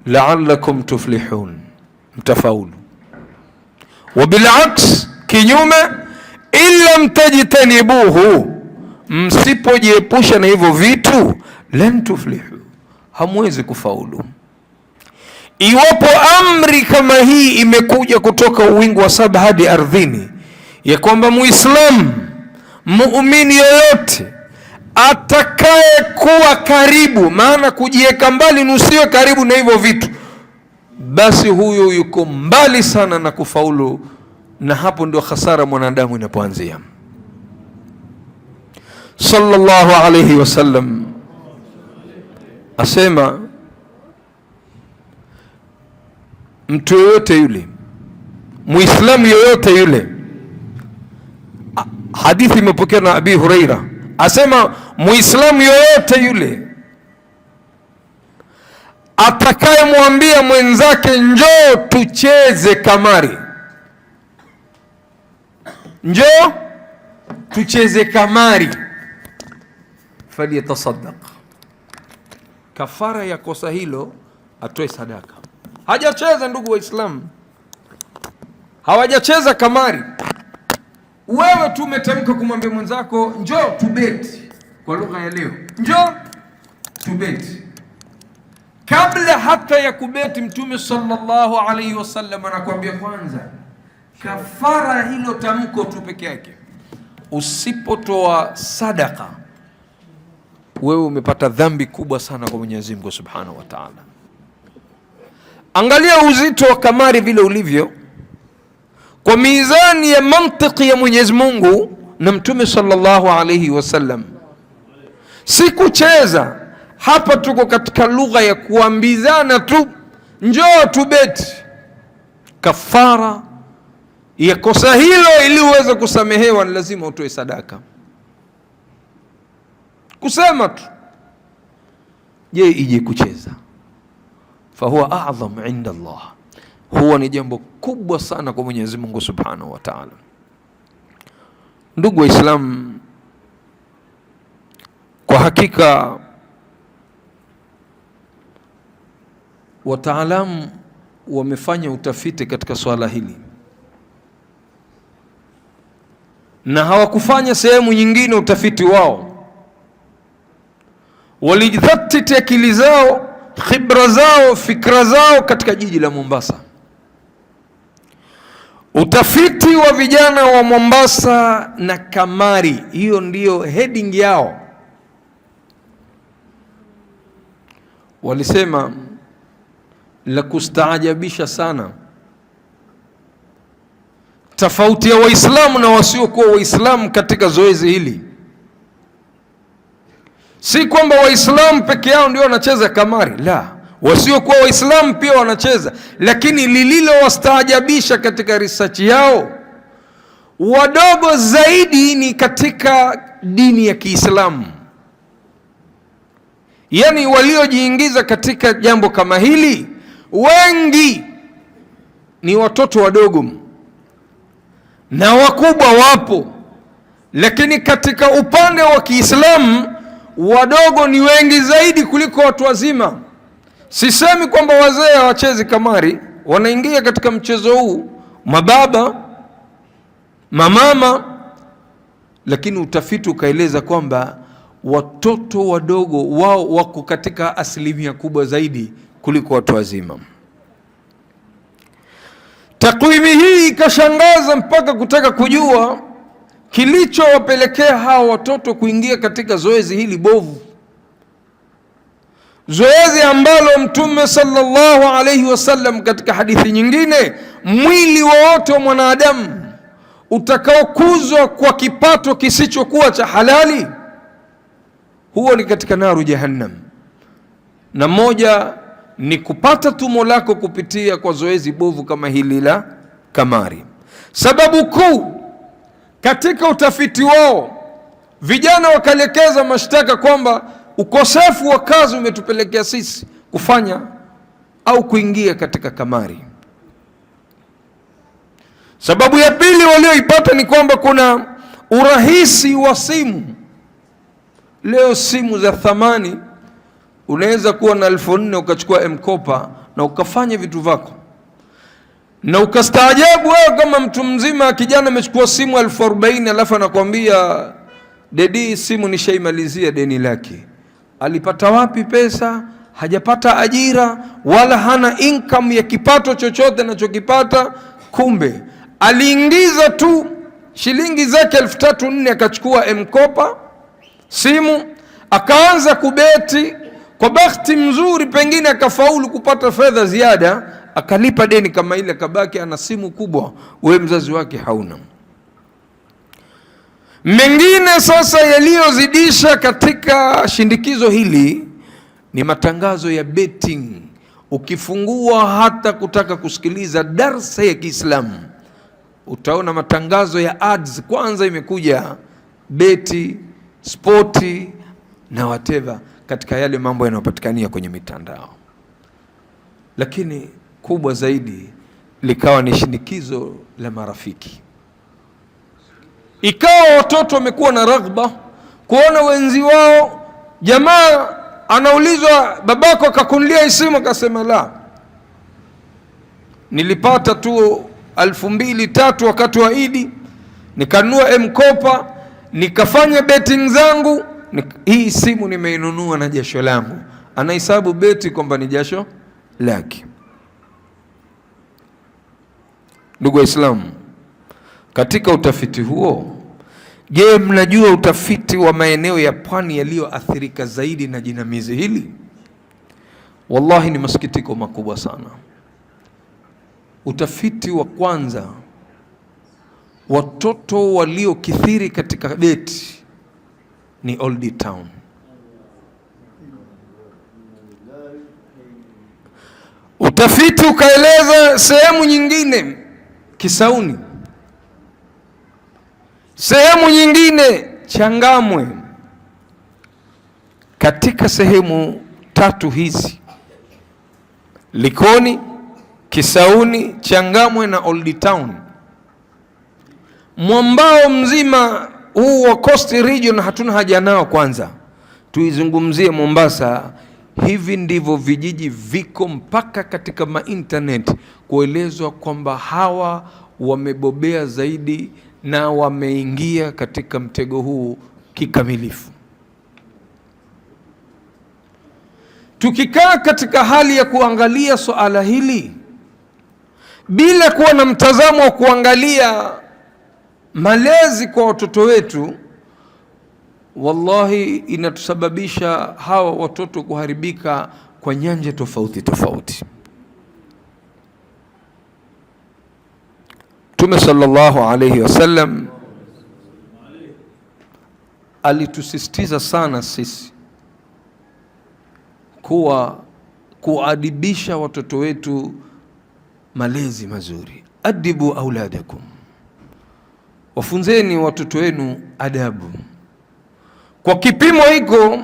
la'allakum tuflihun, mtafaulu. Wa bil'aks, kinyume, illa mtajtanibuhu, msipojiepusha na hivyo vitu, lan tuflihu, hamwezi kufaulu. Iwapo amri kama hii imekuja kutoka uwingu wa saba hadi ardhini, ya kwamba Muislamu muumini yoyote atakaye kuwa karibu, maana kujiweka mbali, nusiwe karibu na hivyo vitu, basi huyo yuko mbali sana na kufaulu, na hapo ndio hasara mwanadamu inapoanzia. Sallallahu alayhi wasallam asema, mtu yoyote yule, Muislamu yoyote yule, hadithi imepokewa na Abi Huraira, asema Muislamu yoyote yule atakayemwambia mwenzake njoo tucheze kamari, njoo tucheze kamari, faliyatasaddaq, kafara ya kosa hilo atoe sadaka. Hajacheza, ndugu Waislamu, hawajacheza kamari. Wewe tu umetamka kumwambia mwenzako njoo tubeti, kwa lugha ya leo, njoo tubeti. Kabla hata ya kubeti, Mtume sallallahu alaihi wasallam anakuambia kwanza, kafara hilo tamko tu peke yake, usipotoa sadaka wewe umepata dhambi kubwa sana kwa Mwenyezi Mungu Subhanahu wa Ta'ala. Angalia uzito wa kamari vile ulivyo kwa mizani ya mantiki ya Mwenyezi Mungu na Mtume sallallahu alaihi wasallam. Si kucheza hapa, tuko katika lugha ya kuambizana tu, njoo tubeti. Kafara ya kosa hilo ili uweze kusamehewa ni lazima utoe sadaka. Kusema tu, je, ije kucheza, fahuwa a'zam inda Allah, huwa ni jambo kubwa sana kwa Mwenyezi Mungu Subhanahu wa Ta'ala. Ndugu Waislamu, kwa hakika wataalamu wamefanya utafiti katika swala hili, na hawakufanya sehemu nyingine utafiti wao. Walijidhatiti akili zao, khibra zao, fikra zao katika jiji la Mombasa. Utafiti wa vijana wa Mombasa na kamari, hiyo ndiyo heading yao. Walisema la kustaajabisha sana tofauti ya Waislamu na wasiokuwa Waislamu katika zoezi hili. Si kwamba Waislamu peke yao ndio wanacheza kamari, la, wasiokuwa Waislamu pia wanacheza. Lakini lililowastaajabisha katika research yao, wadogo zaidi ni katika dini ya Kiislamu. Yani waliojiingiza katika jambo kama hili wengi ni watoto wadogo, na wakubwa wapo, lakini katika upande wa Kiislamu wadogo ni wengi zaidi kuliko watu wazima. Sisemi kwamba wazee hawachezi kamari, wanaingia katika mchezo huu, mababa, mamama, lakini utafiti ukaeleza kwamba watoto wadogo wao wako katika asilimia kubwa zaidi kuliko watu wazima. Takwimu hii ikashangaza mpaka kutaka kujua kilichowapelekea hawa watoto kuingia katika zoezi hili bovu, zoezi ambalo Mtume sallallahu alaihi wasallam katika hadithi nyingine, mwili wowote wa mwanadamu utakaokuzwa kwa kipato kisichokuwa cha halali, huo ni katika naru jahannam, na moja ni kupata tumo lako kupitia kwa zoezi bovu kama hili la kamari. Sababu kuu katika utafiti wao, vijana wakaelekeza mashtaka kwamba ukosefu wa kazi umetupelekea sisi kufanya au kuingia katika kamari. Sababu ya pili walioipata ni kwamba kuna urahisi wa simu. Leo simu za thamani unaweza kuwa na 1400 ukachukua M-Kopa na ukafanya vitu vako, na ukastaajabu wewe kama mtu mzima, kijana amechukua simu 1040 alafu anakuambia dedi, simu nishaimalizia deni lake. Alipata wapi pesa? Hajapata ajira wala hana income ya kipato chochote anachokipata. Kumbe aliingiza tu shilingi zake 3000-4000 akachukua M-Kopa simu, akaanza kubeti. Kwa bahati mzuri pengine akafaulu kupata fedha ziada, akalipa deni kama ile, akabaki ana simu kubwa, wewe mzazi wake hauna. Mengine sasa yaliyozidisha katika shindikizo hili ni matangazo ya betting. Ukifungua hata kutaka kusikiliza darsa ya Kiislamu, utaona matangazo ya ads. Kwanza imekuja beti, spoti, na whatever katika yale mambo yanayopatikania kwenye mitandao. Lakini kubwa zaidi likawa ni shinikizo la marafiki. Ikawa watoto wamekuwa na raghba kuona wenzi wao, jamaa anaulizwa babako akakunulia simu, akasema la, nilipata tu 2,000-3,000 wakati wa Idi, nikanunua M-Kopa, nikafanya betting zangu, hii simu nimeinunua na jasho langu. Anahesabu beti kwamba ni jasho lake. Ndugu Waislamu, katika utafiti huo, je, mnajua utafiti wa maeneo ya pwani yaliyoathirika zaidi na jinamizi hili? Wallahi ni masikitiko makubwa sana. Utafiti wa kwanza, watoto waliokithiri katika beti ni Old Town. Utafiti ukaeleza sehemu nyingine Kisauni, sehemu nyingine Changamwe. Katika sehemu tatu hizi, Likoni, Kisauni, Changamwe na Old Town, mwambao mzima huu wa Coast Region hatuna haja nao. Kwanza tuizungumzie Mombasa. Hivi ndivyo vijiji viko mpaka katika internet kuelezwa kwamba hawa wamebobea zaidi na wameingia katika mtego huu kikamilifu. Tukikaa katika hali ya kuangalia suala hili bila kuwa na mtazamo wa kuangalia malezi kwa watoto wetu, wallahi inatusababisha hawa watoto kuharibika kwa nyanja tofauti tofauti. Mtume sallallahu alayhi wasallam alitusisitiza sana sisi kuadibisha watoto wetu malezi mazuri. Adibu auladakum, wafunzeni watoto wenu adabu. Kwa kipimo hiko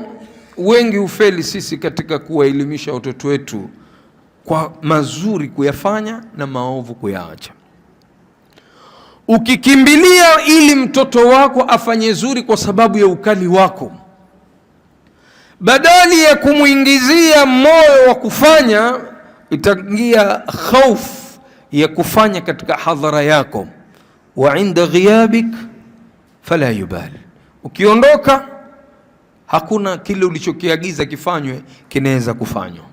wengi ufeli sisi katika kuwaelimisha watoto wetu kwa mazuri kuyafanya na maovu kuyaacha. Ukikimbilia ili mtoto wako afanye zuri kwa sababu ya ukali wako, badali ya kumuingizia moyo wa kufanya, itaingia hofu ya kufanya katika hadhara yako. Wa inda ghiyabik fala yubal, ukiondoka hakuna kile ulichokiagiza kifanywe kinaweza kufanywa,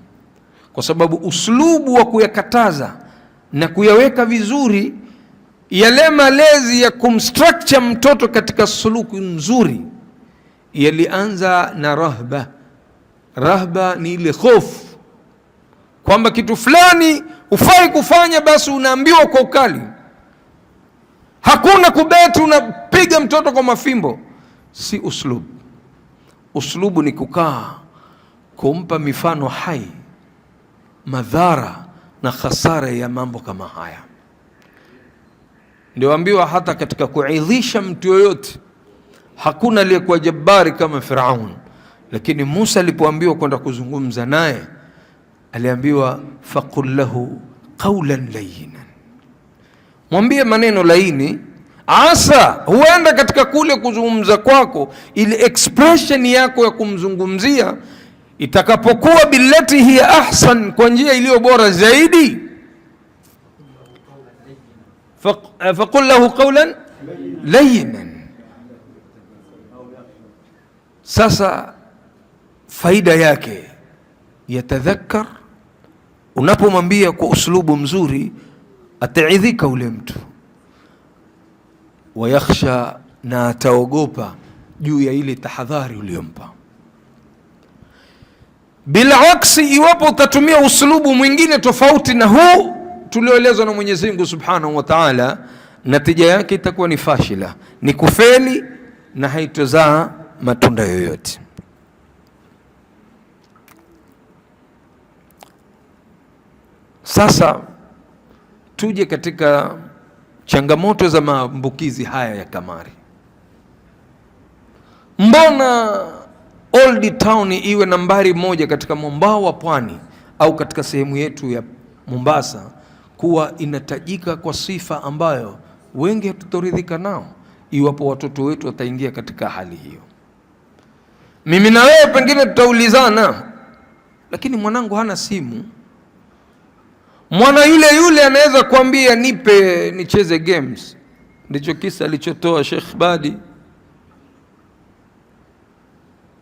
kwa sababu uslubu wa kuyakataza na kuyaweka vizuri yale malezi ya kumstructure mtoto katika suluku nzuri yalianza na rahba. Rahba ni ile hofu kwamba kitu fulani hufai kufanya, basi unaambiwa kwa ukali. Hakuna kubeti unapiga mtoto kwa mafimbo, si uslubu. Uslubu ni kukaa kumpa mifano hai madhara na khasara ya mambo kama haya. Ndio ambiwa hata katika kuidhisha mtu yoyote hakuna aliyekuwa jabari kama Firaun, lakini Musa alipoambiwa kwenda kuzungumza naye aliambiwa faqul lahu qawlan layyinan, mwambie maneno laini. Asa huenda katika kule kuzungumza kwako, ile expression yako ya kumzungumzia itakapokuwa billati hiya ahsan, kwa njia iliyo bora zaidi, faqul lahu qawlan layyinan. Sasa faida yake yatadhakkar, unapomwambia kwa uslubu mzuri ataidhika ule mtu, wayakhsha, na ataogopa juu ya ile tahadhari uliyompa. Bila aksi, iwapo utatumia uslubu mwingine tofauti na huu tulioelezwa na Mwenyezi Mungu Subhanahu wa Ta'ala, natija yake itakuwa ni fashila, ni kufeli na haitozaa matunda yoyote. Sasa tuje katika changamoto za maambukizi haya ya kamari. Mbona Old Town iwe nambari moja katika mwambao wa pwani au katika sehemu yetu ya Mombasa, kuwa inatajika kwa sifa ambayo wengi hatutoridhika nao, iwapo watoto wetu wataingia katika hali hiyo. Mimi na wewe pengine tutaulizana, lakini mwanangu hana simu. Mwana yule anaweza kuambia nipe nicheze games. Ndicho kisa alichotoa Sheikh Badi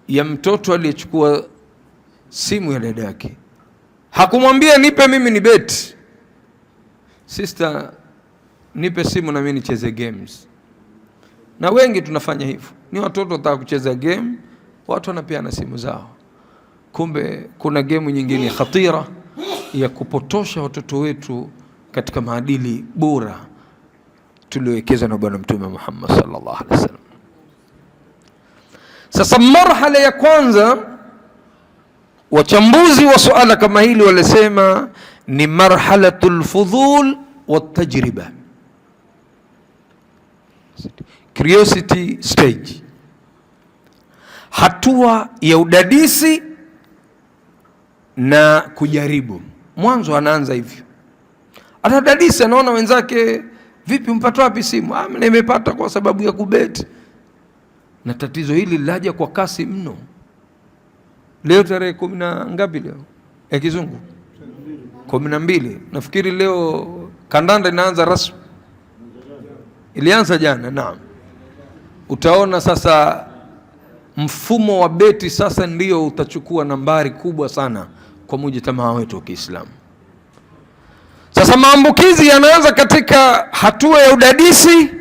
ya mtoto aliyechukua simu ya dada yake. Hakumwambia nipe mimi ni bet. Sister, nipe simu na mimi nicheze games. Na wengi tunafanya hivyo. Ni watoto wataka kucheza game, watu wanapeana simu zao. Kumbe kuna game nyingine khatira ya kupotosha watoto wetu katika maadili bora tuliowekeza na Bwana Mtume Muhammad sallallahu alaihi wasallam. Sasa marhala ya kwanza, wachambuzi wa suala kama hili walisema ni marhalatul fudhul wa tajriba, curiosity stage, hatua ya udadisi na kujaribu. Mwanzo anaanza hivyo, anadadisi, anaona wenzake, vipi mpata wapi simu? Nimepata kwa sababu ya kubeti. Na tatizo hili laja kwa kasi mno. Leo tarehe 10 ngapi leo ya kizungu? 12. Nafikiri leo kandanda inaanza rasmi. Ilianza jana, naam. Utaona sasa mfumo wa beti sasa ndio utachukua nambari kubwa sana kwa mujitamaa wetu wa Kiislamu. Sasa maambukizi yanaanza katika hatua ya udadisi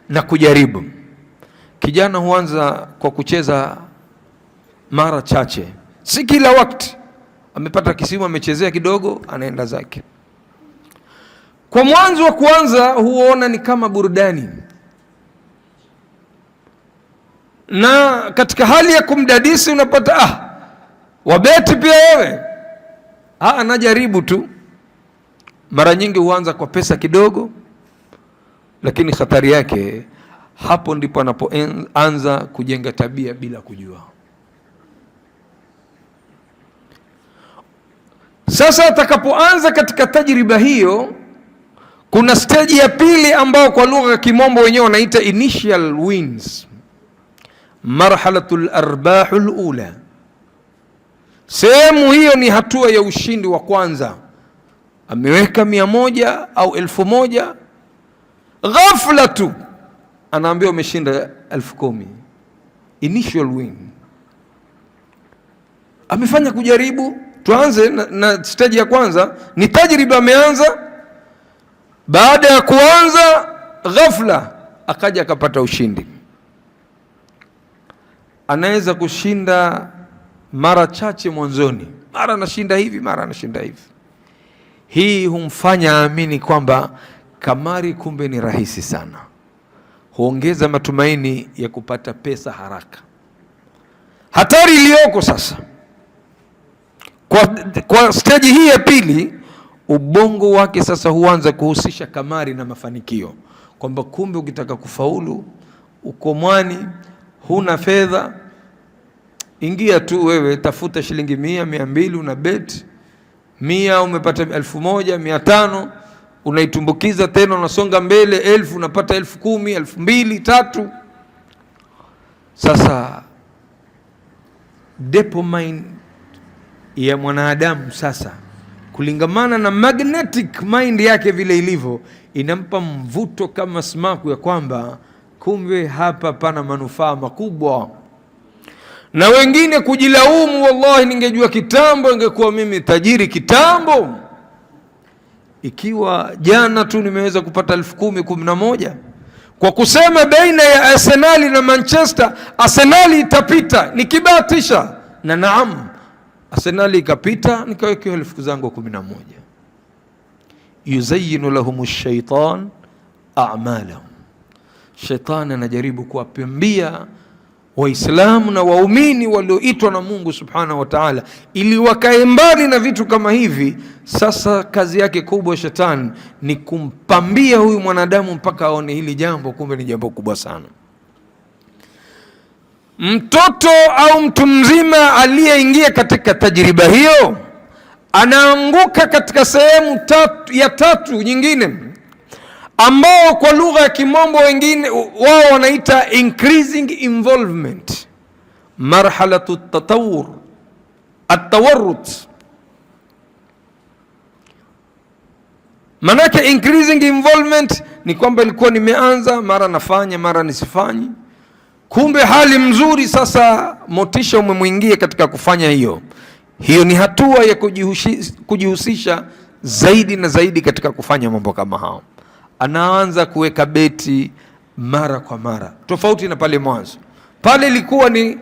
na kujaribu. Kijana huanza kwa kucheza mara chache, si kila wakati. Amepata kisimu, amechezea kidogo, anaenda zake. Kwa mwanzo wa kuanza huona ni kama burudani, na katika hali ya kumdadisi unapata wabeti pia wewe. Anajaribu tu. Mara nyingi huanza kwa pesa kidogo, lakini hatari yake hapo ndipo anapoanza kujenga tabia bila kujua. Sasa atakapoanza katika tajriba hiyo, kuna stage ya pili ambao kwa lugha ya Kimombo wenyewe wanaita initial wins, marhalatul arbahul ula. Sehemu hiyo ni hatua ya ushindi wa kwanza. Ameweka 100 au 1000, ghafla tu anaambiwa umeshinda 10,000. Initial win. Amefanya kujaribu. Tuanze na stage ya kwanza, ni tajriba ameanza. Baada ya kuanza, ghafla akaja akapata ushindi. Anaweza kushinda mara chache mwanzoni, mara anashinda hivi, mara anashinda hivi. Hii humfanya aamini kwamba kamari kumbe ni rahisi sana. Huongeza matumaini ya kupata pesa haraka. Hatari iliyoko sasa kwa stage hii ya pili, ubongo wake sasa huanza kuhusisha kamari na mafanikio, kwamba kumbe ukitaka kufaulu, uko mwani, huna fedha, ingia tu wewe, tafuta shilingi 100, 200, una bet 100, umepata 1000, 500, unaitumbukiza tena, unasonga mbele 1000, unapata 10,000, 2000, 3. Sasa dopamine ya mwanadamu sasa, kulingamana na magnetic mind yake vile ilivyo, inampa mvuto kama smaku ya kwamba kumbe hapa pana manufaa makubwa. Na wengine kujilaumu, wallahi ningejua kitambo, ingekuwa mimi tajiri kitambo. Ikiwa jana tu nimeweza kupata 10,000, 11 kwa kusema baina ya Arsenali na Manchester, Arsenali itapita, nikibahatisha, na naam, Arsenali ikapita, nikawekewa 1000 zangu 11. Yuzayyinu lahumush shaitan a'malahum. Shetani anajaribu kuwapambia Waislamu na waumini walioitwa na Mungu Subhanahu wa Ta'ala ili wakae mbali na vitu kama hivi. Sasa kazi yake kubwa shetani ni kumpambia huyu mwanadamu mpaka aone hili jambo kumbe ni jambo kubwa sana. Mtoto au mtu mzima aliyeingia katika tajriba hiyo anaanguka katika sehemu ya tatu nyingine, ambao kwa lugha ya Kimombo wengine wao wanaita increasing involvement, marhalatu tatawur atawarrut. Manake increasing involvement ni kwamba ilikuwa nimeanza mara nafanya mara nisifanyi, kumbe hali mzuri, sasa motisha umemwingia katika kufanya hiyo. Hiyo ni hatua ya kujihusisha zaidi na zaidi katika kufanya mambo kama hao. Anaanza kuweka beti mara kwa mara, tofauti na pale mwanzo. Pale ilikuwa ni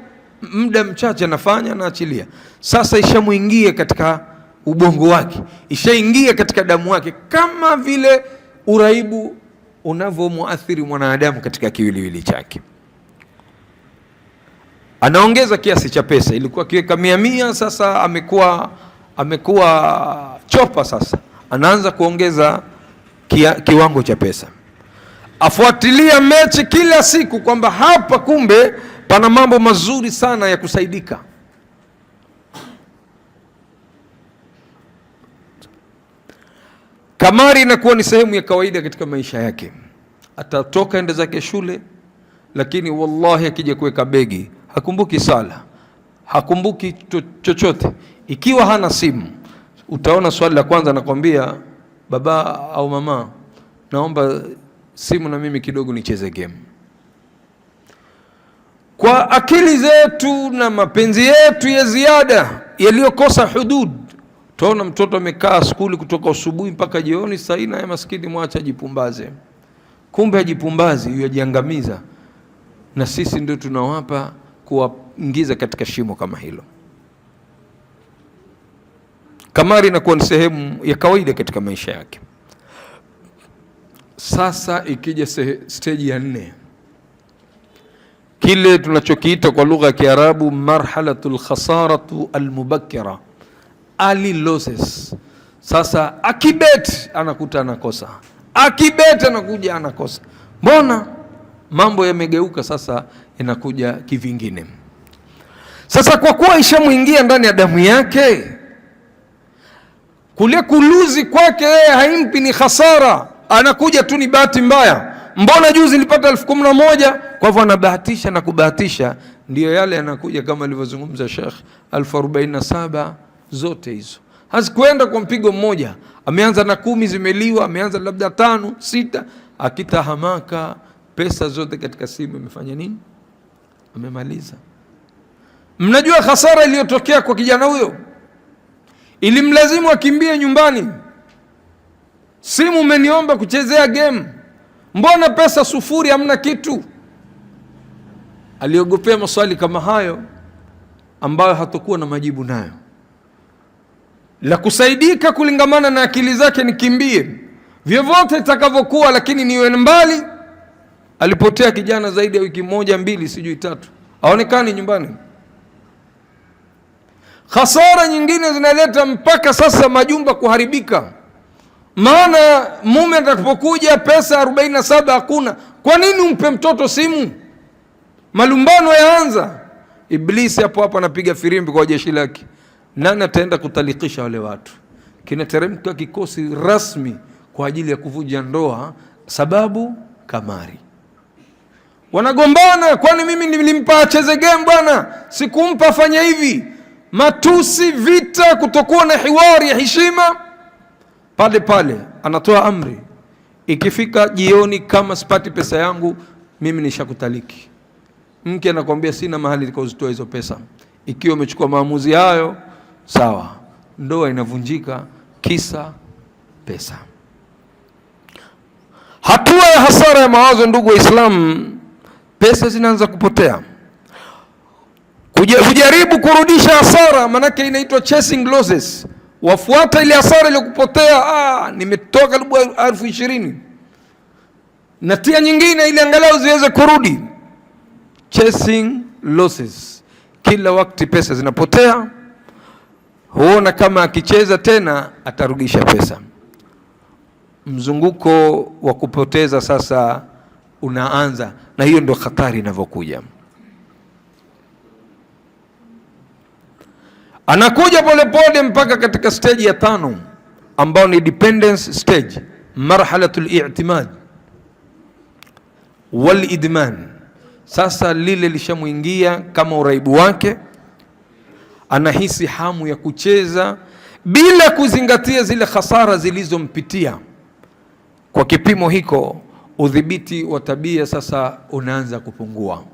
muda mchache anafanya na achilia. Sasa ishamuingia katika ubongo wake, ishaingia katika damu yake, kama vile uraibu unavyomuathiri mwanadamu katika kiwiliwili chake. Anaongeza kiasi cha pesa, ilikuwa kiweka 100, sasa amekuwa chopa, sasa anaanza kuongeza kiwango cha pesa. Afuatilia mechi kila siku kwamba hapa kumbe pana mambo mazuri sana ya kusaidika. Kamari inakuwa ni sehemu ya kawaida katika maisha yake. Atatoka ende zake shule, lakini wallahi akija kuweka begi hakumbuki sala, hakumbuki chochote. Ikiwa hana simu, utaona swali la kwanza anakwambia, baba au mama, naomba simu na mimi kidogo nicheze game. Kwa akili zetu na mapenzi yetu ya ziada yaliyokosa hudud, utaona mtoto amekaa skuli kutoka asubuhi mpaka jioni, saa ina ya maskini mwacha jipumbaze. Kumbe ajipumbazi, yajiangamiza, na sisi ndio tunawapa kuwaingiza katika shimo kama hilo. Kamari inakuwa ni sehemu ya kawaida katika maisha yake. Sasa ikija stage ya 4, kile tunachokiita kwa lugha ya Kiarabu marhalatul khasaratu almubakkira, early losses. Sasa akibet anakuta anakosa, akibet anakuja anakosa. Mbona mambo yamegeuka sasa, inakuja kivingine. Sasa kwa kuwa ishamuingia ndani ya damu yake, kule kuluzi kwake yeye haimpi ni khasara, anakuja tu ni bahati mbaya. Mbona juzi nilipata 11,000, kwa hivyo anabahatisha na kubahatisha. Ndiyo yale yanakuja kama alivyozungumza Sheikh, 47 zote hizo hazikuenda kwa mpigo mmoja. Ameanza na 10 zimeliwa, ameanza labda 5, 6, akitahamaka pesa zote katika simu imefanya nini? Amemaliza. Mnajua hasara iliyotokea kwa kijana huyo? Ilimlazimu akimbie nyumbani. Simu umeniomba kuchezea game, mbona pesa sufuri, hamna kitu? Aliogopea maswali kama hayo ambayo hatakuwa na majibu nayo. La kusaidika kulingamana na akili zake nikimbie vyovyote itakavyokuwa, lakini niwe mbali. Alipotea kijana zaidi ya wiki 1, 2, sijui 3, haonekani nyumbani. Hasara nyingine zinaleta mpaka sasa majumba kuharibika. Maana mume atakapokuja pesa 47 hakuna. Kwa nini umpe mtoto simu? Malumbano yaanza. Iblisi hapo hapo anapiga firimbi kwa jeshi lake. Nani ataenda kutalikisha wale watu? Kinateremka kikosi rasmi kwa ajili ya kuvunja ndoa, sababu kamari. Wanagombana, kwani mimi nilimpa acheze game bwana, sikumpa afanye hivi. Matusi, vita, kutokuwa na hiwari ya heshima. Pale pale anatoa amri, ikifika jioni kama sipati pesa yangu mimi nishakutaliki. Mke anakuambia sina mahali nikazitoa hizo pesa. Ikiwa umechukua maamuzi hayo, sawa, ndoa inavunjika kisa pesa. Hatua ya hasara ya mawazo, ndugu Waislamu, pesa zinaanza kupotea. Kujaribu kurudisha hasara, manake inaitwa chasing losses. Wafuata ile hasara ile kupotea, nimetoka karibu 20,000, natia nyingine ili angalau ziweze kurudi. Chasing losses. Kila wakati pesa zinapotea, huona kama akicheza tena atarudisha pesa. Mzunguko wa kupoteza sasa unaanza, na hiyo ndio hatari inavyokuja. Anakuja polepole mpaka katika stage ya 5 ambao ni dependence stage, marhalatul i'timad wal idman. Sasa lile lishamuingia kama uraibu wake, anahisi hamu ya kucheza bila kuzingatia zile hasara zilizompitia. Kwa kipimo hiko udhibiti wa tabia sasa unaanza kupungua.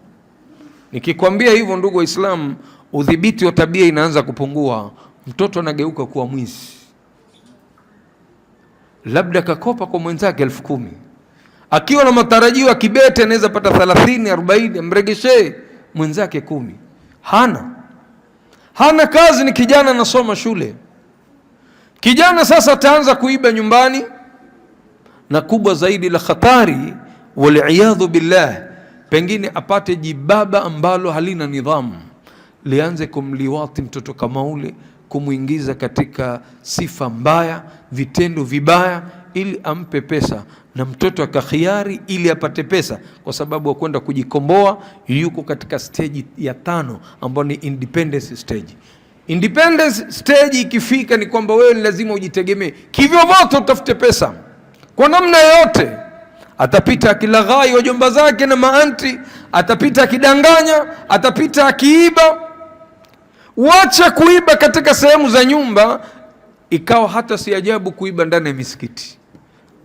Nikikwambia hivyo ndugu Waislamu, udhibiti wa tabia inaanza kupungua, mtoto anageuka kuwa mwizi. Labda kakopa kwa mwenzake 10,000, akiwa na matarajio akibete anaweza pata 30, 40, amregeshe mwenzake 10. Hana kazi, ni kijana anasoma shule. Kijana sasa ataanza kuiba nyumbani, na kubwa zaidi la khatari, waliyadhu billah, pengine apate jibaba ambalo halina nidhamu, lianze kumliwati mtoto kama ule, kumuingiza katika sifa mbaya, vitendo vibaya, ili ampe pesa, na mtoto akakhiari ili apate pesa, kwa sababu wa kwenda kujikomboa. Yuko katika stage ya 5 ambayo ni independence stage. Independence stage ikifika ni kwamba wewe lazima ujitegemee kivyo vote, utafute pesa kwa namna yote. Atapita akilaghai wajomba zake na maanti, atapita akidanganya, atapita akiiba. Wacha kuiba katika sehemu za nyumba, ikawa hata si ajabu kuiba ndani ya misikiti.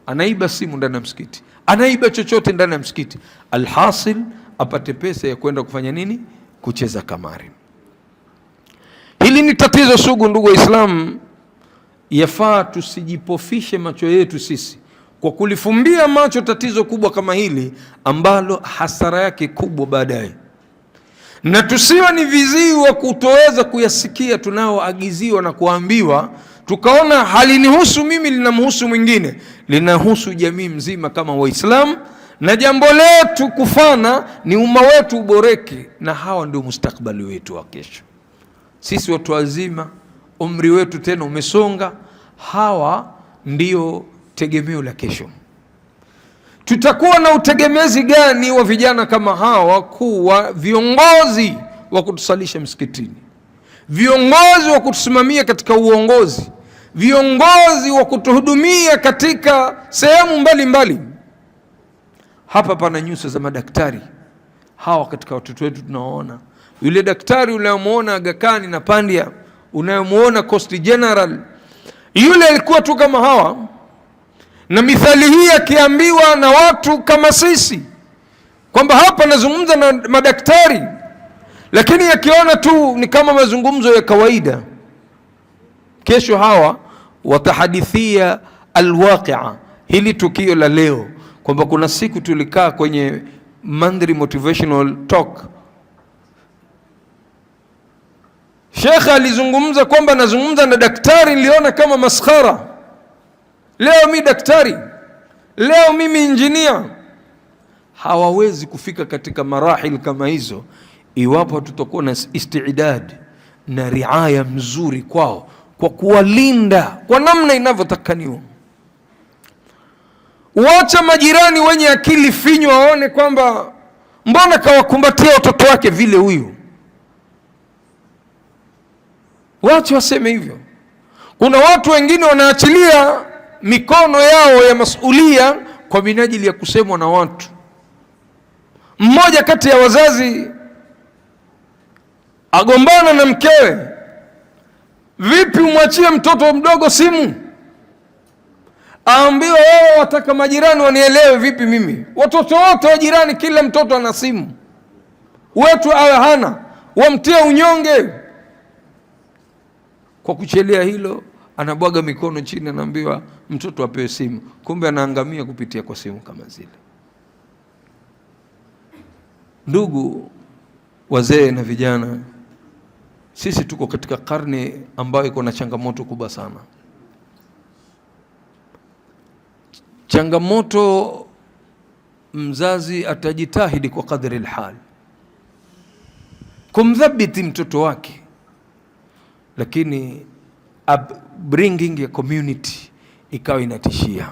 Anaiba simu ndani ya msikiti, anaiba chochote ndani ya msikiti, alhasil apate pesa ya kwenda kufanya nini? Kucheza kamari. Hili ni tatizo sugu ndugu Waislamu. Yafaa tusijipofishe macho yetu sisi kwa kulifumbia macho tatizo kubwa kama hili, ambalo hasara yake kubwa baadaye, na tusiwa ni viziwi wa kutoweza kuyasikia tunaoagiziwa na kuambiwa, tukaona halinihusu mimi, linamhusu mwingine, linahusu jamii mzima kama Waislamu, na jambo letu kufana ni umma wetu uboreke, na hawa ndio mustakbali wetu wa kesho. Sisi watu wazima, umri wetu tena umesonga, hawa ndio tegemeo la kesho. Tutakuwa na utegemezi gani wa vijana kama hawa kuwa viongozi wa kutusalisha msikitini, viongozi wa kutusimamia katika uongozi, viongozi wa kutuhudumia katika sehemu mbalimbali? Hapa pana nyuso za madaktari hawa katika watoto wetu tunaoona. Yule daktari unayomuona Aga Khan na Pandya, unayomuona Coast General, yule alikuwa tu kama hawa. Na mithali hii akiambiwa na watu kama sisi, kwamba hapa nazungumza na madaktari, lakini akiona tu ni kama mazungumzo ya kawaida. Kesho hawa watahadithia alwaqia, hili tukio la leo, kwamba kuna siku tulikaa kwenye Mandhari Motivational Talk, Shekha alizungumza kwamba nazungumza na daktari, niliona kama maskhara. Leo mi daktari, leo mimi injinia. Hawawezi kufika katika marahil kama hizo iwapo tutakuwa na istidad na riaya mzuri kwao, kwa kuwalinda kwa namna inavyotakaniwa. Wacha majirani wenye akili finyo waone kwamba mbona kawakumbatia watoto wake vile huyu. Wacha waseme hivyo. Kuna watu wengine wanaachilia mikono yao ya masulia kwa minajili ya kusemwa na watu. Mmoja kati ya wazazi agombana na mkewe. Vipi umwachie mtoto mdogo simu? Aambiwa wewe wataka majirani wanielewe vipi mimi? Watoto wote wa jirani kila mtoto ana simu. Wetu awe hana, wamtie unyonge. Kwa kuchelea hilo anabwaga mikono chini, anaambiwa mtoto apewe simu. Kumbe anaangamia kupitia kwa simu kama zile. Ndugu wazee na vijana, sisi tuko katika karne ambayo iko na changamoto kubwa sana. Changamoto, mzazi atajitahidi kwa kadri alhal kumdhabiti mtoto wake, lakini upbringing ya community ikawa inatishia.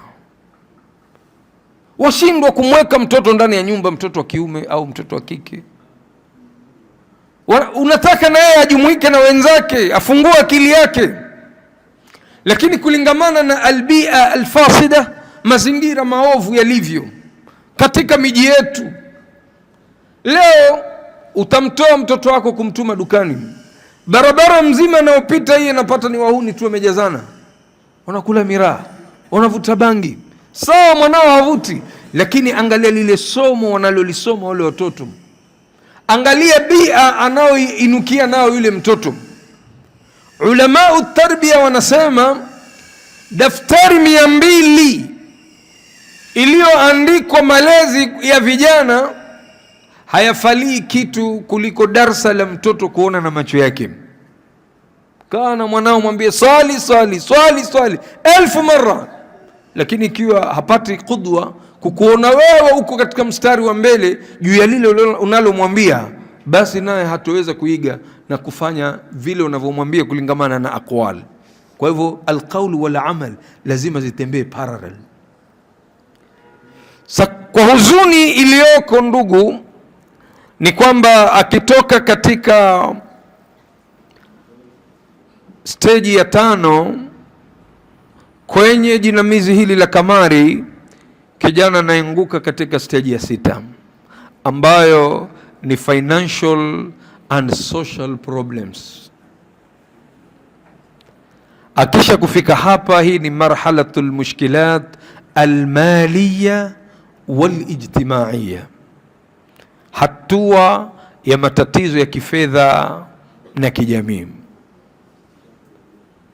Washindwa kumweka mtoto ndani ya nyumba, mtoto wa kiume au mtoto wa kike. Unataka naye ajumuike na wenzake, afungue akili yake, lakini kulingamana na albia alfasida, mazingira maovu yalivyo katika miji yetu leo, utamtoa mtoto wako kumtuma dukani, barabara mzima naopita hii anapata ni wahuni tu wamejazana, wanakula miraa, wanavuta bangi. Sawa, mwanao havuti, lakini angalia lile somo wanalolisoma wale watoto, angalia bia anaoinukia nao yule mtoto. Ulamau tarbia wanasema daftari 200 iliyoandikwa malezi ya vijana hayafalii kitu kuliko darsa la mtoto kuona na macho yake. Kaa na mwanao mwambie swali 1000 mara, lakini ikiwa hapati qudwa kukuona wewe uko katika mstari wa mbele juu ya lile unalomwambia, basi naye hatoweza kuiga na kufanya vile unavyomwambia kulingamana na aqwal. Kwa hivyo alqaul wal amal lazima zitembee parallel. Kwa huzuni iliyoko ndugu, ni kwamba akitoka katika stage ya 5 kwenye jinamizi hili la kamari, kijana anaanguka katika stage ya 6 ambayo ni financial and social problems. Akisha kufika hapa, hii ni marhalatul mushkilat almaliya walijtimaiya, hatua ya matatizo ya kifedha na kijamii.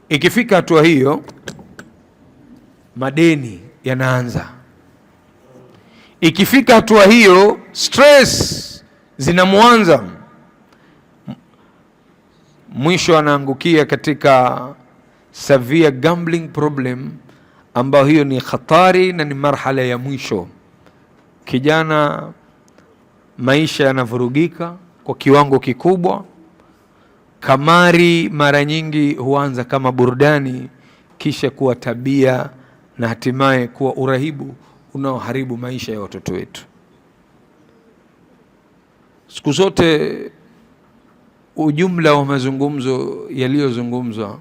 Ikifika hatua hiyo, madeni yanaanza. Ikifika hatua hiyo, stress zinamwanza, mwisho anaangukia katika severe gambling problem, ambayo hiyo ni khatari na ni marhala ya mwisho. Kijana maisha yanavurugika kwa kiwango kikubwa. Kamari mara nyingi huanza kama burudani, kisha kuwa tabia na hatimaye kuwa urahibu unaoharibu maisha ya watoto wetu. Siku zote ujumla wa mazungumzo yaliyozungumzwa,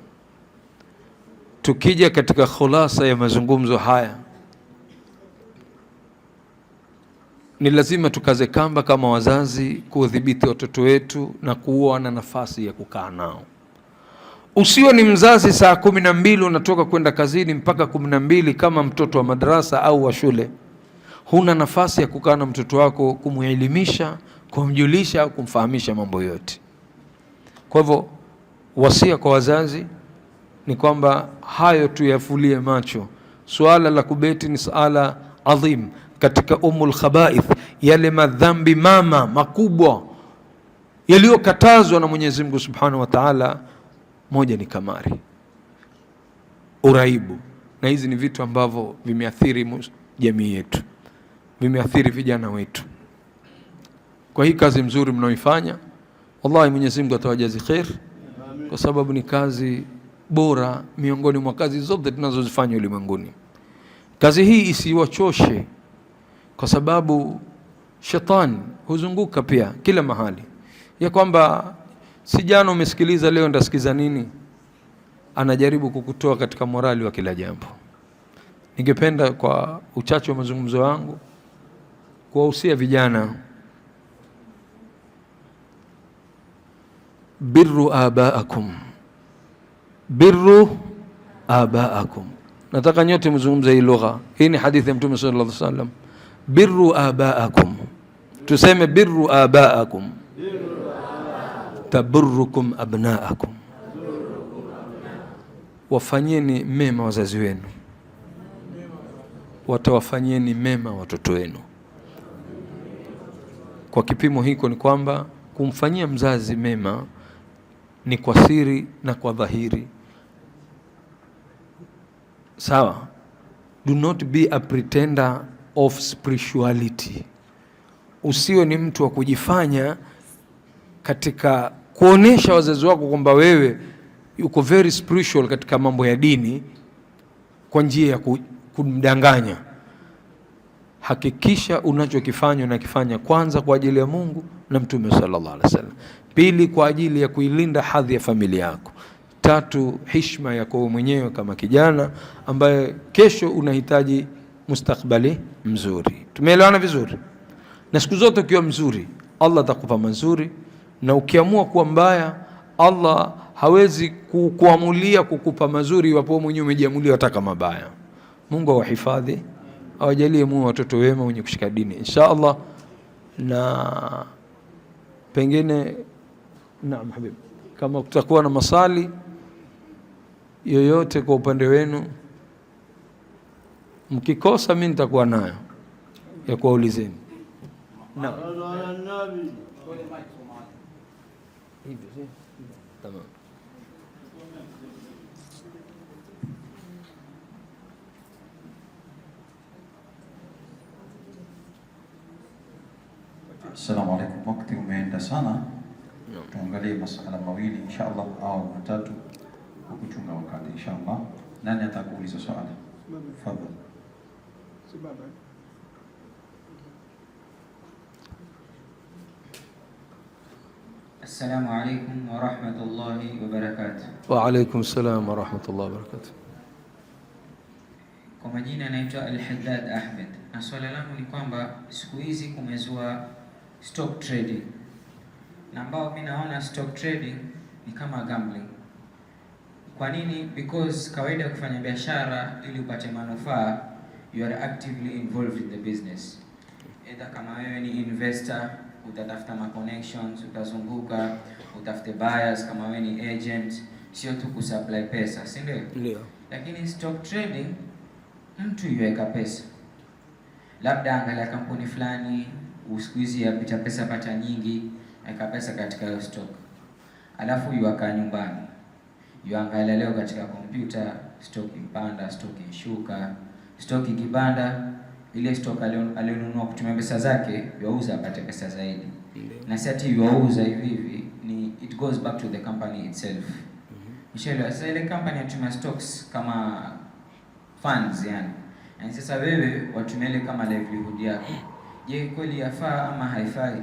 tukija katika khulasa ya mazungumzo haya, ni lazima tukaze kamba kama wazazi kuwadhibiti watoto wetu na kuwa na nafasi ya kukaa nao. Usio ni mzazi saa 12 unatoka kwenda kazini mpaka 12 kama mtoto wa madrasa au wa shule, huna nafasi ya kukaa na mtoto wako kumuelimisha, kumjulisha au kumfahamisha mambo yote. Kwa hivyo wasia kwa wazazi ni kwamba hayo tuyafulie macho. Suala la kubeti ni suala adhim katika khabaith, yale madhambi mama makubwa yaliyokatazwa na Mwenyezi Mungu Subhanahu wa Ta'ala. Moja ni kamari, uraibu, na hizi ni vitu ambavyo vimeathiri jamii yetu, vimeathiri vijana wetu. Kwa hii kazi mzuri mnaoifanya, wallahi Mwenyezi Mungu atawajazi khair, kwa sababu ni kazi bora miongoni mwa kazi zote tunazozifanya ulimwenguni. Kazi hii isiwachoshe, kwa sababu shetani huzunguka pia kila mahali, ya kwamba si jana umesikiliza, leo ndasikiza nini. Anajaribu kukutoa katika morali wa kila jambo. Ningependa kwa uchache wa mazungumzo yangu kuwahusia vijana, birru abaakum, birru abaakum. Nataka nyote mzungumze hii lugha. Hii ni hadithi ya Mtume sallallahu alaihi wasallam. Birru abaakum, tuseme birru abaakum taburrukum abnaakum, wafanyeni mema wazazi wenu, watawafanyeni mema watoto wenu. Kwa kipimo hiko ni kwamba kumfanyia mzazi mema ni kwa siri na kwa dhahiri. Sawa? Do not be a pretender of spirituality. Usiwe ni mtu wa kujifanya katika kuonesha wazazi wako kwamba wewe uko very spiritual katika mambo ya dini kwa njia ya kumdanganya. hakikisha unachokifanya unakifanya kwanza kwa ajili ya Mungu na Mtume sallallahu alaihi wasallam. Pili, kwa ajili ya kuilinda hadhi ya familia yako. Tatu, heshima yako wewe mwenyewe kama kijana ambaye kesho unahitaji mustakbali mzuri. Tumeelewana vizuri? Na siku zote ukiwa mzuri, Allah atakupa mazuri, na ukiamua kuwa mbaya, Allah hawezi kuamulia kukupa mazuri iwapo mwenyewe umejiamulia wataka mabaya. Mungu awahifadhi, awajalie muwe watoto wema wenye kushika dini insha Allah. Na pengine naam habibi, kama kutakuwa na maswali yoyote kwa upande wenu, mkikosa mimi nitakuwa nayo ya kuwaulizeni. Naam. Tamam. Assalamu alaikum. Wakati umeenda sana, tuangalie masuala mawili inshallah au matatu kwa kuchunga wakati inshallah. Nani atakuuliza swali? Tafadhali. Assalamu alaikum wa rahmatullahi wa barakatuh. Wa alaikum salam wa rahmatullahi wa barakatuh. Kwa majina naitwa Al-Haddad Ahmed, na swala langu ni kwamba siku hizi kumezua stock trading, na ambao mimi naona stock trading ni kama gambling. Kwa nini? Because kawaida kufanya biashara ili upate manufaa, you are actively involved in the business. Either kama wewe ni investor, utatafuta ma connections, utazunguka, utafute buyers. Kama wewe ni agent, sio tu kusupply pesa, si ndio? Ndio. Lakini stock trading, mtu yuweka pesa, labda angalia kampuni fulani, siku hizi yapita pesa pata nyingi, weka pesa katika hiyo stock, alafu yuakaa nyumbani, yuangalia leo katika kompyuta stock impanda, stock inshuka. Stock ikipanda, ile stock alionunua kutumia pesa zake yuauza apate pesa zaidi. Na si ati yuauza hivi hivi, ni it goes back to the company itself. Sasa ile company inatumia stocks kama funds yani. Na sasa wewe watumia ile kama livelihood yako. Je, kweli yafaa ama haifai?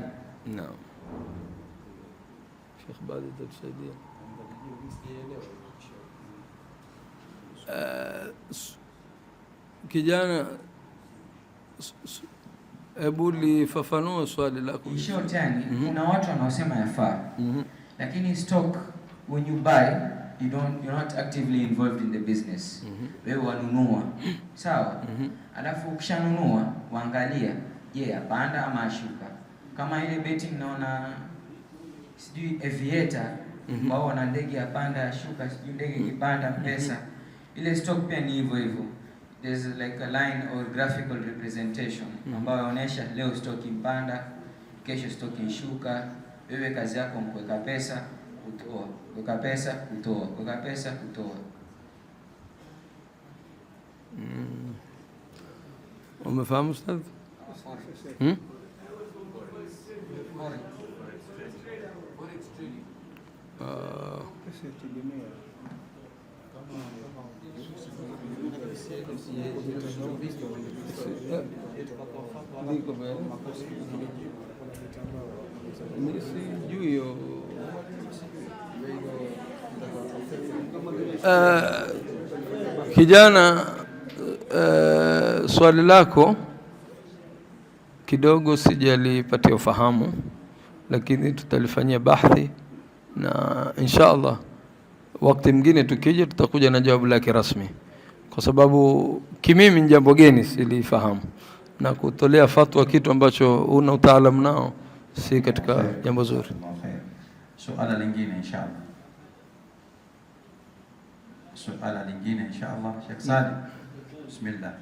Naam. Sheikh Badi tutasaidia. Kijana, hebu lifafanua swali lako. Short yani, kuna watu wanaosema yafaa. Lakini stock, when you buy, you're not actively involved in the business. Wewe wanunua. Sawa? Alafu ukishanunua, waangalia, je, yapanda ama ashuka. Kama ile betting naona sijui aviator, wao wana ndege yapanda ashuka, sijui ndege ikipanda pesa. Ile stock pia ni hivyo hivyo. There's like a line or graphical representation ambayo inaonyesha leo stock impanda, kesho stock inshuka. Wewe kazi yako mkuweka pesa, kutoa, kuweka pesa, kutoa, kuweka pesa, kutoa. Umefahamu ustadh? Kijana, swali lako kidogo sijalipatia ufahamu, lakini tutalifanyia bahthi na insha Allah wakati mwingine tukija tutakuja na jawabu lake rasmi, kwa sababu kimimi ni jambo geni silifahamu, na kutolea fatwa kitu ambacho una utaalamu nao si katika jambo zuri. Suala lingine inshallah. Suala lingine inshallah. Sheikh Salim. Bismillah.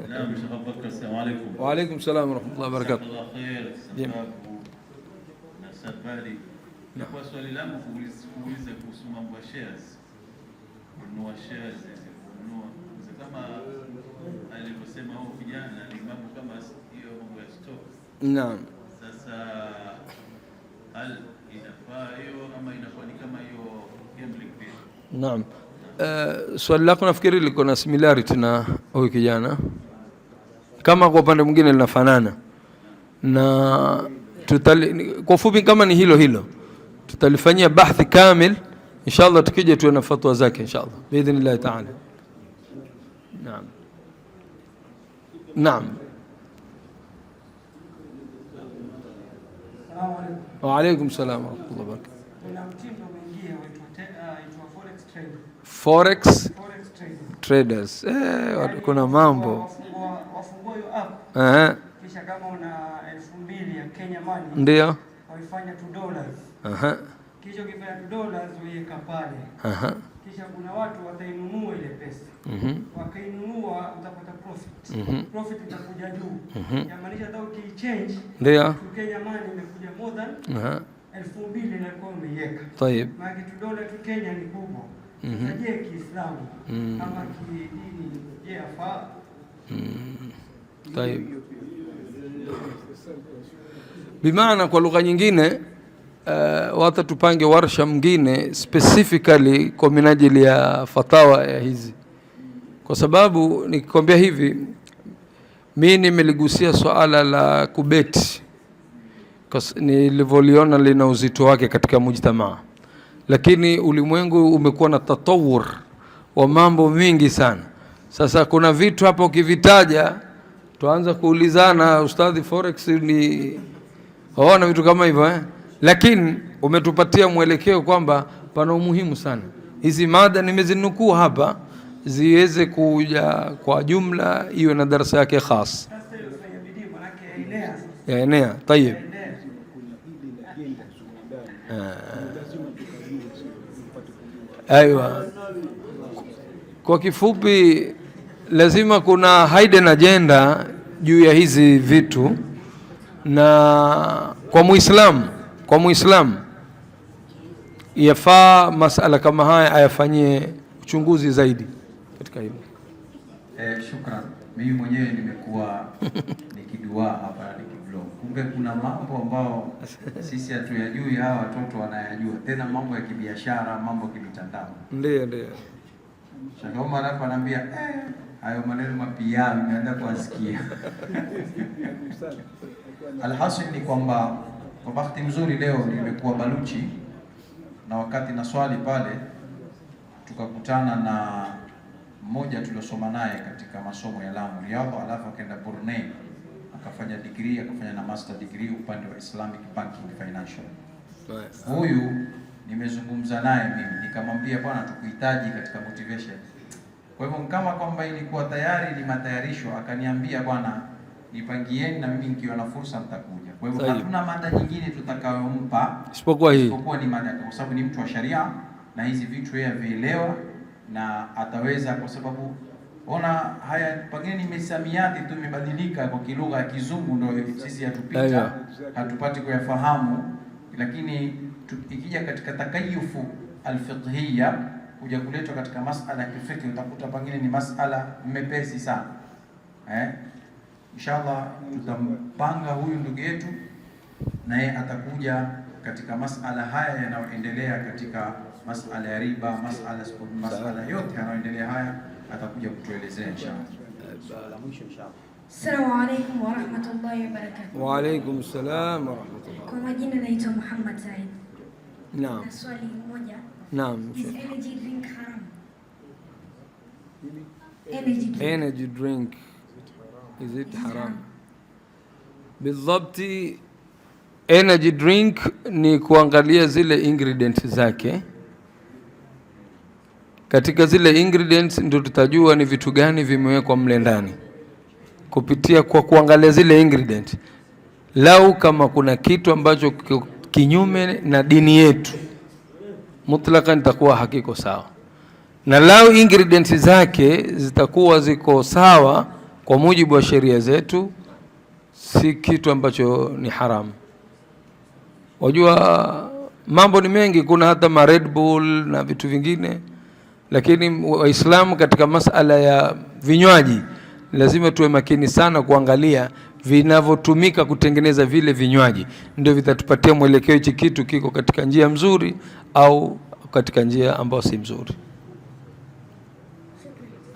نعم شيخ أبو بكر السلام عليكم. وعليكم السلام ورحمة الله وبركاته. الله خير. Sababu na safari na kwa swali langu kuuliza kuhusu mambo ya shares, kununua shares, kununua kama alivyosema huyo kijana, ni mambo kama hiyo mambo ya stock. Naam. Sasa Naam. Swali lako nafikiri liko na similarity na huyu kijana, kama kwa upande mwingine linafanana, na kwa fupi kama ni hilo hilo tutalifanyia bahthi kamil inshallah, tukija tuwe na fatwa zake inshallah biidhnillah ta'ala. Naam. Naam. Wa alaykum salaam wa rahmatullahi wa barakatuh. Kuna mtindo mwingine inaitwa forex traders. Kuna mambo wafungua hiyo app, kisha kama una 2000 ya Kenya money ndio waifanya $2, kisha ukifanya $2 uiweka pale, kisha kuna watu watainunua ile pesa, wakainunua utapata profit, profit itakuja juu, inamaanisha hata ukichange ndio Kenya money imekuja more than 2000 inakuwa umeiweka. Tayeb, maana $2 tu Kenya ni kubwa. Je, Kiislamu ama kidini, je afaa? Tayeb, bimaana kwa lugha nyingine wata tupange warsha mwingine specifically kwa minajili ya fatawa ya hizi, kwa sababu nikikwambia hivi, mimi nimeligusia swala la kubeti nilivyoliona lina uzito wake katika mujtamaa, lakini ulimwengu umekuwa na tatawur wa mambo mingi sana. Sasa kuna vitu hapo ukivitaja tuanza kuulizana, ustadhi forex ni haona vitu kama hivyo lakini umetupatia mwelekeo kwamba pana umuhimu sana. Hizi mada nimezinukuu hapa ziweze kuja kwa jumla, iwe na darasa yake khas ya enea. Tayeb, aiwa, kwa kifupi lazima kuna hidden agenda juu ya hizi vitu, na kwa Muislamu yafaa masala kama haya ayafanyie uchunguzi zaidi katika hilo. Shukran. Mimi mwenyewe nimekuwa nikidua hapa nikiblog. Kumbe kuna mambo ambao sisi hatuyajui, hawa watoto wanayajua, tena mambo ya kibiashara, mambo ya kimitandao. Ndio. Sheikh Omar hapa anambia hayo maneno mapia nimeanza kuasikia. Alhasil ni kwamba kwa bahati nzuri leo nimekuwa Baluchi, na wakati na swali pale tukakutana na mmoja tuliosoma naye katika masomo ya Lamu Riyadh, alafu akaenda Brunei akafanya degree, akafanya na master degree upande wa Islamic Banking Financial. Huyu nimezungumza naye mimi nikamwambia, bwana tukuhitaji katika motivation. Kwa hivyo kama kwamba ilikuwa tayari ni matayarisho, akaniambia bwana nipangieni na mimi nikiwa na fursa nitakuja. Kwa hivyo hatuna mada nyingine tutakayompa isipokuwa ni mada, kwa sababu ni mtu wa sharia na hizi vitu yeye vielewa na ataweza, kwa sababu ona haya pengine ni misamiati tu imebadilika kwa kilugha ya Kizungu, ndio sisi hatupati kuyafahamu, lakini ikija katika takayufu alfiqhiyya kuja kuletwa katika masala ya kifiqh utakuta pengine ni masala mepesi sana. Inshallah tutampanga huyu ndugu yetu naye atakuja katika masala haya yanayoendelea katika masala ya riba, masala yote yanayoendelea haya atakuja kutuelezea inshallah. Assalamu alaykum wa rahmatullahi wa barakatuh. Wa alaykum salam wa rahmatullahi. Kwa majina naitwa Muhammad Said. Naam. Na swali moja. Naam. Is energy drink haram? Energy drink. Is it haram? Bidhabti, energy drink ni kuangalia zile ingredients zake. Katika zile ingredients ndio tutajua ni vitu gani vimewekwa mle ndani, kupitia kwa kuangalia zile ingredients. Lau kama kuna kitu ambacho kinyume na dini yetu, mutlaqan itakuwa hakiko sawa, na lau ingredients zake zitakuwa ziko sawa kwa mujibu wa sheria zetu, si kitu ambacho ni haramu. Wajua mambo ni mengi, kuna hata ma Red Bull na vitu vingine, lakini Waislamu katika masala ya vinywaji lazima tuwe makini sana kuangalia vinavyotumika kutengeneza vile vinywaji, ndio vitatupatia mwelekeo hichi kitu kiko katika njia mzuri au katika njia ambayo si mzuri.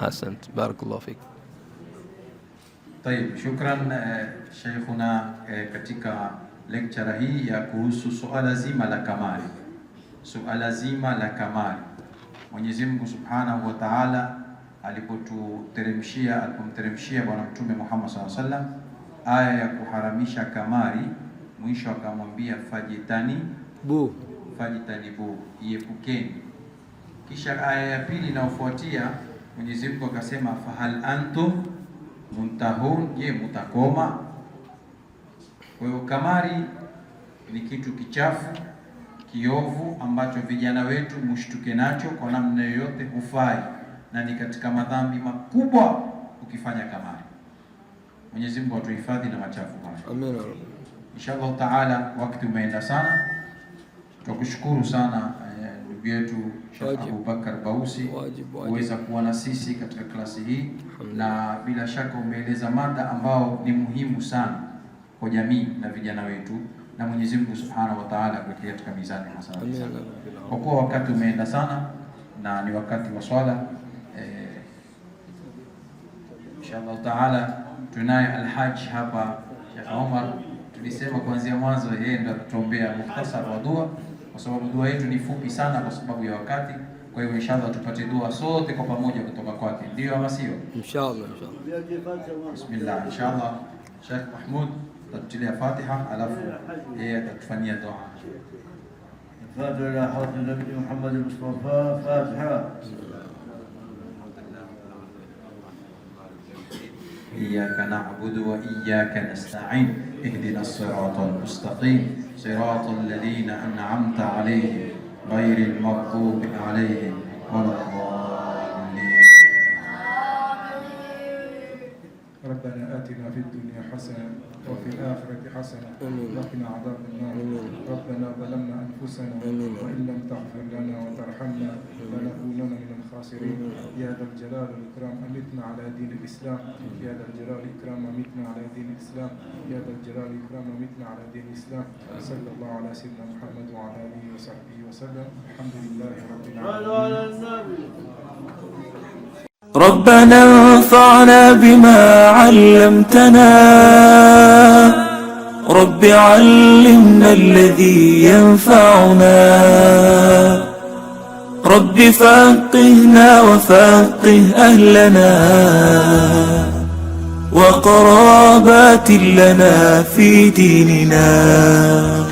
Ahsant, barakallahu fik. Tayeb, shukran Sheikhuna katika lecture hii ya kuhusu suala zima la kamari. Suala zima la kamari, Mwenyezi Mungu Subhanahu wa Ta'ala alipomteremshia Bwana Mtume Muhammad sallallahu alaihi wasallam aya ya kuharamisha kamari, mwisho akamwambia fajitanibu, iepukeni. Kisha aya ya pili inayofuatia Mwenyezi Mungu akasema fahal antum muntahun, je, mutakoma? Kwa hiyo kamari ni kitu kichafu, kiovu, ambacho vijana wetu mushtuke nacho kwa namna yoyote, hufai na ni katika madhambi makubwa ukifanya kamari. Mwenyezi Mungu atuhifadhi na machafu haya. Amin. Inshallah Taala, wakati umeenda sana. Tukushukuru sana ndugu yetu Sheikh Abubakar Bausi kuweza kuwa na sisi katika klasi hii, na bila shaka umeeleza mada ambao ni muhimu sana kwa jamii na vijana wetu, na Mwenyezi Mungu Subhanahu wa Ta'ala kuwekea katika mizani hasana. Kwa kuwa wakati umeenda sana na ni wakati wa swala, inshallah Taala tunaye Alhaj hapa Sheikh Omar. Tulisema kuanzia mwanzo yeye ndo atatuombea mukhtasar wa dua, kwa sababu dua yetu ni fupi sana kwa sababu ya wakati. Kwa hivyo inshallah tupate dua sote kwa pamoja kutoka kwake, ndio ama sio? Inshallah. Bismillah. Inshallah Sheikh Mahmud atatilia Fatiha, alafu yeye atatufanyia dua. Fatiha ila hadhi Nabii Muhammad Mustafa. Fatiha. إياك نعبد وإياك نستعين اهدنا الصراط المستقيم صراط الذين أنعمت عليهم غير المغضوب عليهم ولا الضالين. ربنا آتنا في الدنيا حسنة وفي الآخرة حسنة وقنا عذاب النار. ربنا ظلمنا أنفسنا وإن لم تغفر لنا وترحمنا لنكونن من الخاسرين. يا ذا الجلال والإكرام أمتنا على دين الإسلام. يا ذا الجلال والإكرام أمتنا على دين الإسلام. يا ذا الجلال والإكرام أمتنا على دين الإسلام. صلى الله على سيدنا محمد وعلى آله وصحبه وسلم. الحمد لله رب العالمين. ربنا انفعنا بما علمتنا، رب علمنا الذي ينفعنا، رب فقهنا وفقه أهلنا وقرابات لنا في ديننا.